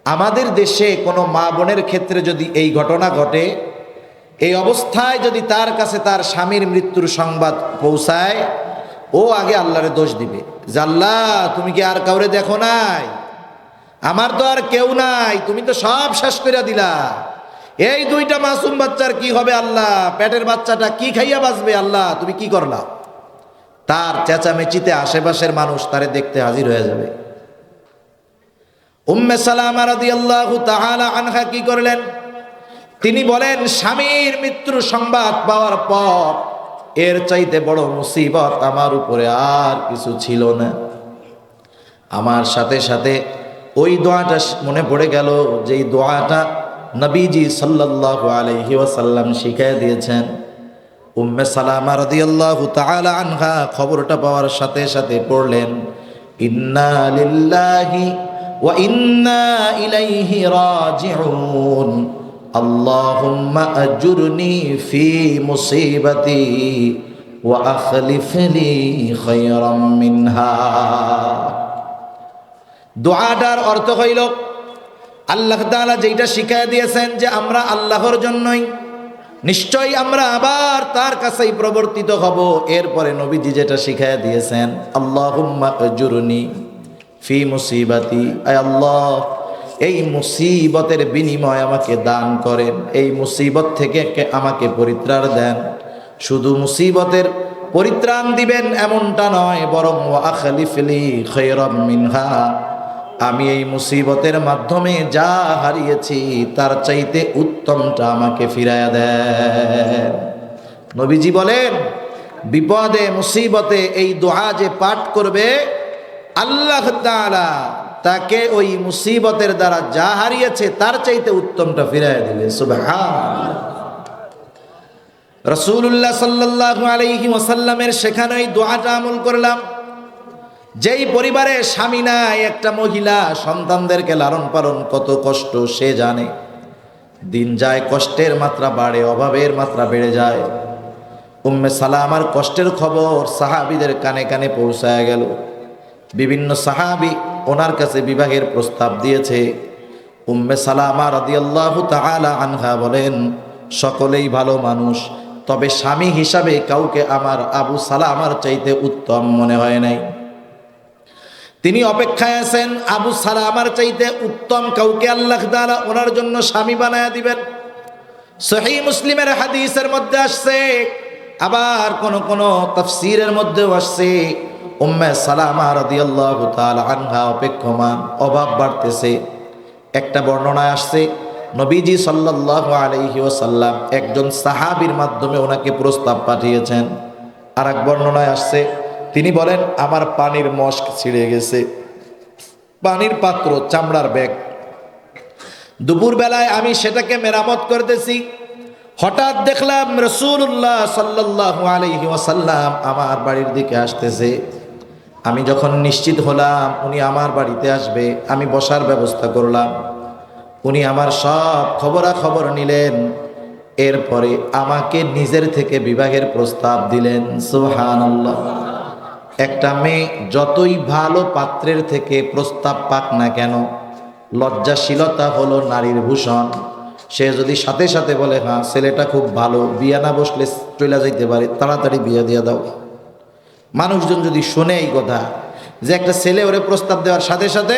আমাদের দেশে কোনো মা বোনের ক্ষেত্রে যদি এই ঘটনা ঘটে, এই অবস্থায় যদি তার কাছে তার স্বামীর মৃত্যুর সংবাদ পৌঁছায়, ও আগে আল্লাহরে দোষ দিবে যে, আল্লাহ তুমি কি আর কাউরে দেখো নাই? আমার তো আর কেউ নাই, তুমি তো সব শেষ করে দিলা। এই দুইটা মাসুম বাচ্চার কি হবে আল্লাহ? পেটের বাচ্চাটা কি খাইয়া বাঁচবে আল্লাহ? তুমি কি করলা? তার চেঁচামেচিতে আশেপাশের মানুষ তারে দেখতে হাজির হয়ে যাবে। উম্মে সালামা রাদিয়াল্লাহু তাআলা আনহা কি করলেন? তিনি বলেন, স্বামীর মৃত্যুর সংবাদ পাওয়ার পর এর চাইতে বড় মুসিবত আমার উপরে আর কিছু ছিল না। আমার সাথে সাথে ওই দোয়াটা মনে পড়ে গেল, যেই দোয়াটা নবীজি সাল্লাল্লাহু আলাইহি ওয়াসাল্লাম শিখিয়ে দিয়েছেন। উম্মে সালামা রাদিয়াল্লাহু তাআলা আনহা খবরটা পাওয়ার সাথে সাথে পড়লেন, ইন্না লিল্লাহি ওয়া ইন্না ইলাইহি রাজিউন, আল্লাহুম্মা আজুরনি ফি মুসিবাতি ওয়া আখলিফ লি খায়রাম মিনহা। দোয়াটার অর্থ হইল, আল্লাহ তাআলা যেটা শিখায় দিয়েছেন যে আমরা আল্লাহর জন্যই, নিশ্চয়ই আমরা আবার তার কাছেই প্রবর্তিত হব। এরপরে নবীজি যেটা শিখায় দিয়েছেন, আল্লাহুম্মা আজুরনি ফি মুসিবাতি, আয় আল্লাহ এই মুসিবতের বিনিময় আমাকে দান করেন, এই মুসিবত থেকে আমাকে পরিত্রাণ দেন। শুধু মুসিবতের পরিত্রাণ দিবেন এমনটা নয়, বরং ওয়া আখলিফ লি খায়রাম মিনহা, আমি এই মুসিবতের মাধ্যমে যা হারিয়েছি তার চাইতে উত্তমটা আমাকে ফিরায়া দেন। নবীজি বলেন, বিপদে মুসিবতে এই দোয়া যে পাঠ করবে, আল্লাহ তাআলা তাকে ওই মুসিবতের দ্বারা যা হারিয়েছে তার চাইতে উত্তমটা ফিরাইয়া দিবে। সুবহানাল্লাহ। রাসূলুল্লাহ সাল্লাল্লাহু আলাইহি ওয়াসাল্লামের শেখানো এই দোয়াটা আমল করলাম। যেই পরিবারে স্বামী নাই, একটা মহিলা সন্তানদেরকে লালন পালন কত কষ্ট সে জানে। দিন যায়, কষ্টের মাত্রা বাড়ে, অভাবের মাত্রা বেড়ে যায়। উম্মে সালামার কষ্টের খবর সাহাবীদের কানে কানে পৌঁছায় গেল। বিভিন্ন সাহাবী ওনার কাছে বিবাহের প্রস্তাব দিয়েছে। উম্মে সালামা রাদিয়াল্লাহু তাআলা আনহা বলেন, সকলেই ভালো মানুষ, তবে স্বামী হিসাবে কাউকে আমার আবু সালামার চাইতে উত্তম মনে হয় নাই। তিনি অপেক্ষায় আছেন, আবু সালামার চাইতে উত্তম কাউকে আল্লাহ তাআলা ওনার জন্য স্বামী বানায়া দিবেন। সহিহ মুসলিমের হাদিসের মধ্যে আসছে, আবার কোন কোন তাফসীরের মধ্যেও আসছে উম্মে সালামা রাদিয়াল্লাহু তাআলা আনহা অপেক্ষমান, অভাব বাড়তেছে। একটা বর্ণনায় আসছে নবীজি সাল্লাল্লাহু আলাইহি ওয়াসাল্লাম একজন সাহাবীর মাধ্যমে ওনাকে প্রস্তাব পাঠিয়েছেন। আর এক বর্ণনায় আসছে তিনি বলেন আমার পানির মশক ছিঁড়ে গেছে, পানির পাত্র চামড়ার ব্যাগ, দুপুর বেলায় আমি সেটাকে মেরামত করতেছি, হঠাৎ দেখলাম রাসূলুল্লাহ সাল্লাল্লাহু আলাইহি ওয়াসাল্লাম আমার বাড়ির দিকে আসতেছে। আমি যখন নিশ্চিত হলাম উনি আমার বাড়িতে আসবে, আমি বসার ব্যবস্থা করলাম। উনি আমার সব খবরাখবর নিলেন, এরপরে আমাকে নিজের থেকে বিবাহের প্রস্তাব দিলেন। সুবহানাল্লাহ। একটা মেয়ে যতই ভালো পাত্রের থেকে প্রস্তাব পাক না কেন, লজ্জাশীলতা হলো নারীর ভূষণ। সে যদি সাথে সাথে বলে হ্যাঁ ছেলেটা খুব ভালো, বিয়া না বসলে চলে যাইতে পারে, তাড়াতাড়ি বিয়ে দিয়ে দাও। মানুষজন যদি শোনে এই কথা যে একটা ছেলে ওরে প্রস্তাব দেওয়ার সাথে সাথে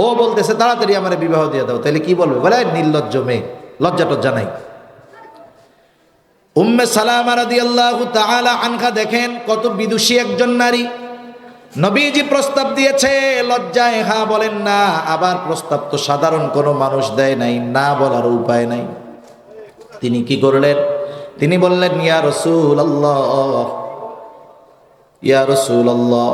ও বলতেছে তাড়াতাড়ি আমার বিবাহ দিয়ে দাও, তাহলে কি বলবে? বলে নির্লজ্জ মেয়ে, লজ্জা টজ্জা নাই। উম্মে সালামা রাদিয়াল্লাহু তাআলা আনহা দেখেন কত বিদুষী একজন নারী। নবীজি প্রস্তাব দিয়েছে, লজ্জায় হ্যাঁ বলেন না। আবার প্রস্তাব তো সাধারণ কোনো মানুষ দেয় নাই, না বলার উপায় নাই। তিনি কি করলেন? তিনি বললেন ইয়া রাসূলুল্লাহ, ইয়া রাসূলুল্লাহ,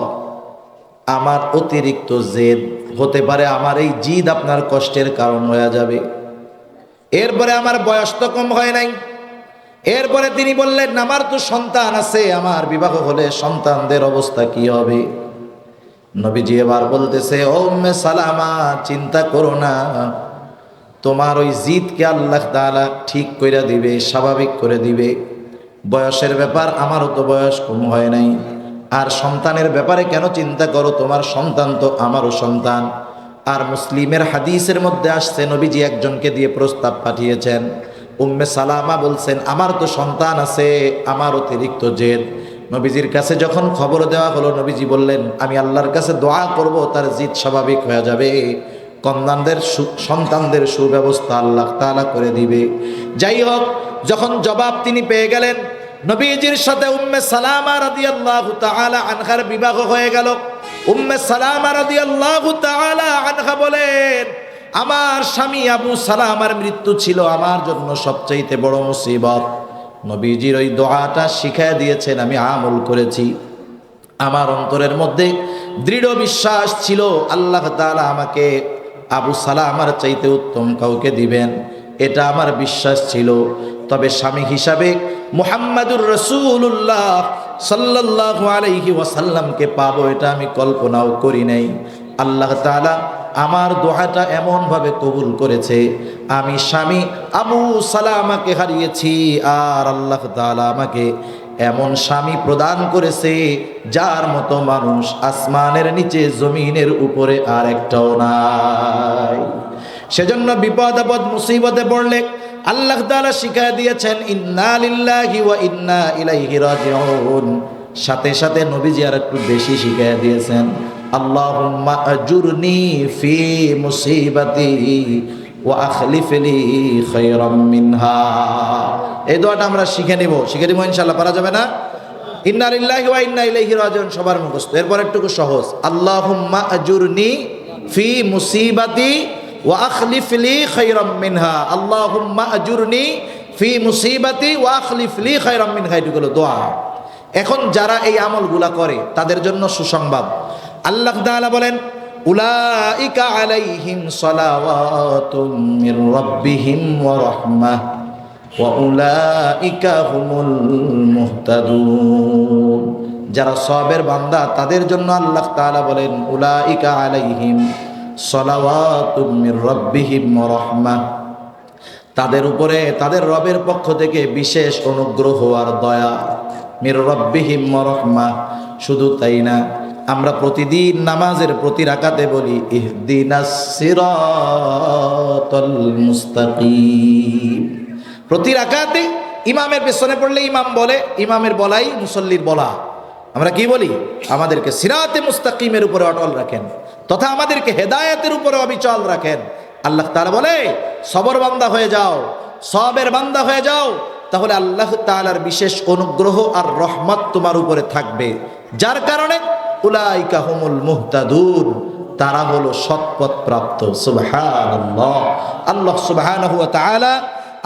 আমার অতিরিক্ত জেদ হতে পারে, আমার এই জিদ আপনার কষ্টের কারণ হয়ে যাবে। এরপরে আমার বয়স তো কম হয় নাই। এরপরে তিনি বললেন আমার তো সন্তান আছে, আমার বিবাহ হলে সন্তানদের অবস্থা কি হবে? নবীজি এবার বলতেছে ও উম্মে সালামা, চিন্তা করো না, তোমার ওই জিদকে আল্লাহ তাআলা ঠিক করে দিবে, স্বাভাবিক করে দিবে। বয়সের ব্যাপার, আমারও তো বয়স কম হয় নাই। আর সন্তানের ব্যাপারে কেন চিন্তা করো? তোমার সন্তান তো আমারও সন্তান। আর মুসলিমের হাদিসের মধ্যে আসছে নবীজি একজনকে দিয়ে প্রস্তাব পাঠিয়েছেন। উম্মে সালামা বলছেন আমার তো সন্তান আছে, আমার অতিরিক্ত জেদ। নবীজির কাছে যখন খবর দেওয়া হলো, নবীজি বললেন আমি আল্লাহর কাছে দোয়া করব তার জিদ স্বাভাবিক হয়ে যাবে, কন্যাদের সন্তানদের সুব্যবস্থা আল্লাহ তাআলা করে দিবে। যাই হোক, যখন জবাব তিনি পেয়ে গেলেন, নবীজির সাথে উম্মে সালামা রাদিয়াল্লাহু তাআলা আনহার বিবাহ হয়ে গেল। উম্মে সালামা রাদিয়াল্লাহু তাআলা আনহা বলেন আমার স্বামী আবু সালামার মৃত্যু ছিল আমার জন্য সবচাইতে বড় মুসিবত। নবীজির ওই দোয়াটা শিখায় দিয়েছেন, আমি আমল করেছি। আমার অন্তরের মধ্যে দৃঢ় বিশ্বাস ছিল আল্লাহ তাআলা আমাকে আবু সালামার চাইতে উত্তম কাউকে দিবেন, এটা আমার বিশ্বাস ছিল। তবে স্বামী হিসাবে মুহাম্মাদুর রাসূলুল্লাহ সাল্লাল্লাহু আলাইহি ওয়াসাল্লামকে পাবো এটা আমি কল্পনাও করি নাই। আল্লাহ তাআলা আমার দোয়াটা এমনভাবে কবুল করেছে, আমি স্বামী আবু সালামাকে হারিয়েছি, আর আল্লাহ তাআলা আমাকে এমন স্বামী প্রদান করেছে যার মতো মানুষ আসমানের নিচে জমিনের উপরে আর একটাও নাই। সেজন্য বিপদ আপদ মুসিবতে পড়লে আল্লাহ তাআলা শিখায় দিয়েছেন ইন্না লিল্লাহি ওয়া ইন্না ইলাইহি রাজিউন। সাথে সাথে নবীজি আর একটু বেশি শিখায় দিয়েছেন আল্লাহুম্মা আজুরনি ফি মুসিবাতি ওয়া আখলিফ লি খায়রাম মিনহা। এই দোয়াটা আমরা শিখে নিব ইনশাআল্লাহ। পারা যাবে না? ইন্না লিল্লাহি ওয়া ইন্না ইলাইহি রাজিউন সবার মুখস্থ। এরপর একটু সহজ, আল্লাহুম্মা আজুরনি ফি মুসিবাতি ওয়া আখলিফ লি খায়রাম মিনহা। আল্লাহুম্মা আজুরনি ফি মুসিবাতি ওয়া আখলিফ লি খায়রাম মিনহা, এটুকু হলো দোয়া। এখন যারা এই আমলগুলা করে তাদের জন্য সুসংবাদ। আল্লাহ তাআলা বলেন উলাইকা আলাইহিম সালাওয়াতুম মির রাব্বিহিম ওয়া রাহমাহ ওয়া উলাইকা হুমুল মুহতাদুন। যারা সওয়াবের বান্দা তাদের জন্য আল্লাহ তাআলা বলেন উলাইকা আলাইহিম সালাওয়াতুম মির রাব্বিহিম ওয়া রাহমাহ, তাদের উপরে তাদের রবের পক্ষ থেকে বিশেষ অনুগ্রহ আর দয়া। মির রাব্বিহিম ওয়া রাহমাহ, শুধু তাই না, আমরা প্রতিদিন নামাজের প্রতি রাকাতে বলি ইহদিনাস সিরাতাল মুস্তাকিম। প্রতি রাকাতে ইমামের পেছনে পড়লে ইমাম বলে, ইমামের বলাই মুসল্লির বলা। আমরা কি বলি? আমাদেরকে সিরাতে মুস্তাকিমের উপরে অটল রাখেন, তথা আমাদেরকে হেদায়েতের উপরে অবিচল রাখেন। আল্লাহ তাআলা বলে সবর বান্দা হয়ে যাও, সবের বান্দা হয়ে যাও, তাহলে আল্লাহ তাআলার বিশেষ অনুগ্রহ আর রহমত তোমার উপরে থাকবে, যার কারণে উলাইকা হুমুল মুহতাদুন, তারা হলো সৎপথ প্রাপ্ত। সুবহানাল্লাহ। আল্লাহ সুবহানাহু ওয়া তাআলা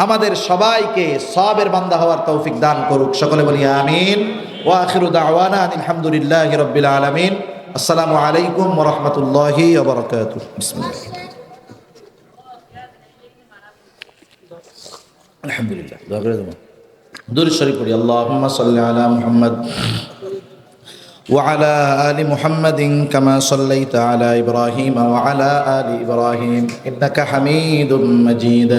আমাদের সবাইকে সওয়াবের বান্দা হওয়ার তৌফিক দান করুক। সকলে বলি আমিন। ওয়া আখিরু দাওয়ানা আলহামদুলিল্লাহি রাব্বিল আলামিন। আসসালামু আলাইকুম ওয়া রাহমাতুল্লাহি ওয়া বারাকাতুহু। বিসমিল্লাহ। আলহামদুলিল্লাহ। দোয়া করে দেব। দুরূদ শরীফ পড়ি। আল্লাহুম্মা সাল্লি আলা মুহাম্মদ وعلى آل محمد كما صليت على إبراهيم وعلى آل إبراهيم إنك حميد مجيد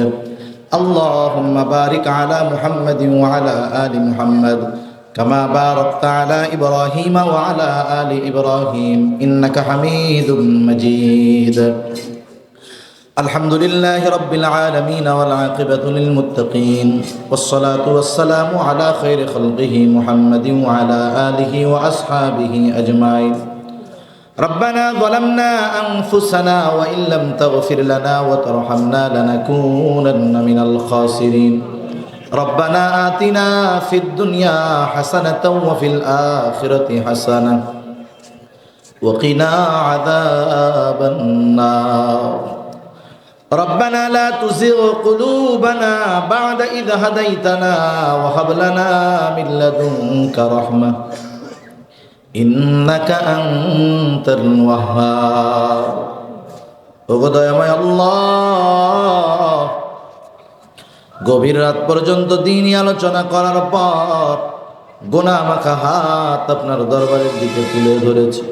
اللهم بارك على محمد وعلى آل محمد كما باركت على إبراهيم وعلى آل إبراهيم إنك حميد مجيد الحمد لله رب العالمين والعاقبة للمتقين والصلاة والسلام على خير خلقه محمد وعلى آله وأصحابه أجمعين ربنا ظلمنا أنفسنا وإن لم تغفر لنا وترحمنا لنكونن من الخاسرين ربنا آتنا في الدنيا حسنة وفي الآخرة حسنة وقنا عذاب النار ربنا لا تزغ قلوبنا بعد إذ هديتنا وهب لنا من لدنك رحمة إنك أنت الوهاب ওগোদয়াময় আল্লাহ, গভীর রাত পর্যন্ত দ্বীনি আলোচনা করার পর গুনাহ মাখা হাত আপনার দরবারের দিকে তুলে ধরেছি।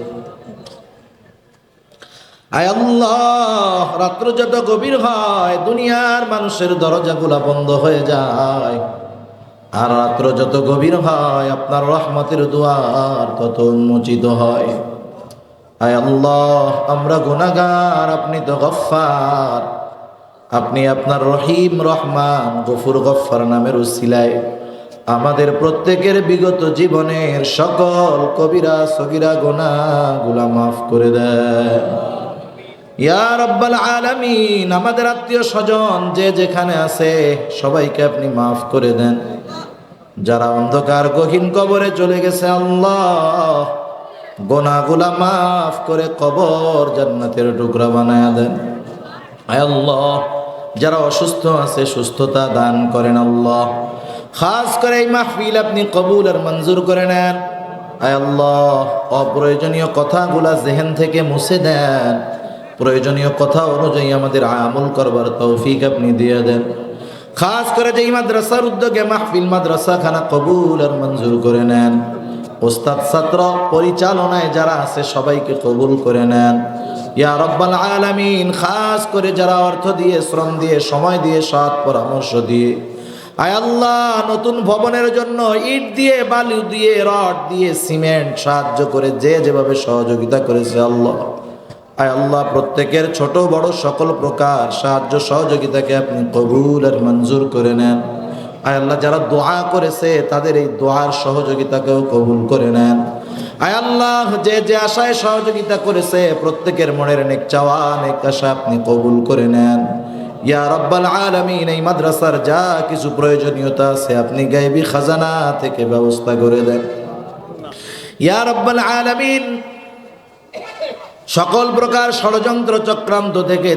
আয় আল্লাহ, রাত্র যত গভীর হয় দুনিয়ার মানুষের দরজাগুলা বন্ধ হয়ে যায়, আর রাত্র যত গভীর হয় আপনার রহমতের দুয়ার তত উন্মোচিত হয়। আয় আল্লাহ, আমরা গুনাহগার, আপনি তো গফফার, আপনি আপনার রহিম রহমান গফুর গফফার নামের উসিলায় আমাদের প্রত্যেকের বিগত জীবনের সকল কবিরা সগীরা গুনাহগুলা মাফ করে দেন। ইয়া রাব্বাল আলামিন, আমাদের আত্মীয় স্বজন যে যেখানে আছে সবাইকে আপনি মাফ করে দেন। যারা অন্ধকার গহীন কবরে চলে গেছে আল্লাহ, গুনাহগুলা মাফ করে কবর জান্নাতের টুকরা বানায়া দেন। আয় আল্লাহ, যারা অসুস্থ আছে সুস্থতা দান করেন আল্লাহ। খাস করে এই মাহফিল আপনি কবুল আর মঞ্জুর করে নেন। আয় আল্লাহ, অপ্রয়োজনীয় কথাগুলা জেহেন থেকে মুছে দেন, প্রয়োজনীয় কথা অনুযায়ী আমাদের আমল করবার তৌফিক আপনি দিয়ে দেন। খাস করে যেই মাদ্রাসার উদ্যোগে মাহফিল মাদ্রাসাখানা কবুল আর মঞ্জুর করে নেন। ওস্তাদ ছাত্র পরিচালনায় যারা আছে সবাইকে কবুল করে নেন ইয়া রাব্বাল আলামিন। খাস করে যারা অর্থ দিয়ে, শ্রম দিয়ে, সময় দিয়ে, সৎ পরামর্শ দিয়ে, আয় আল্লাহ, নতুন ভবনের জন্য ইট দিয়ে, বালু দিয়ে, রড দিয়ে, সিমেন্ট সাহায্য করে যে যেভাবে সহযোগিতা করেছে আল্লাহ, আয় আল্লাহ, প্রত্যেকের ছোট বড় সকল প্রকার সাহায্য সহযোগিতাকে আপনি কবুল আর মঞ্জুর করে নেন। আয় আল্লাহ, যারা দোয়া করেছে তাদের এই দোয়ার সহযোগিতাকেও কবুল করে নেন। আয় আল্লাহ, যে যে আশায় সহযোগিতা করেছে প্রত্যেকের মনের নেক চাওয়া নেক আশা আপনি কবুল করে নেন ইয়া রাব্বাল আলামিন। এই মাদ্রাসার যা কিছু প্রয়োজনীয়তা আছে আপনি গায়বী খাজানা থেকে ব্যবস্থা করে দেন ইয়া রাব্বাল আলামিন। সকল প্রকার ষড়যন্ত্র চক্রান্ত থেকে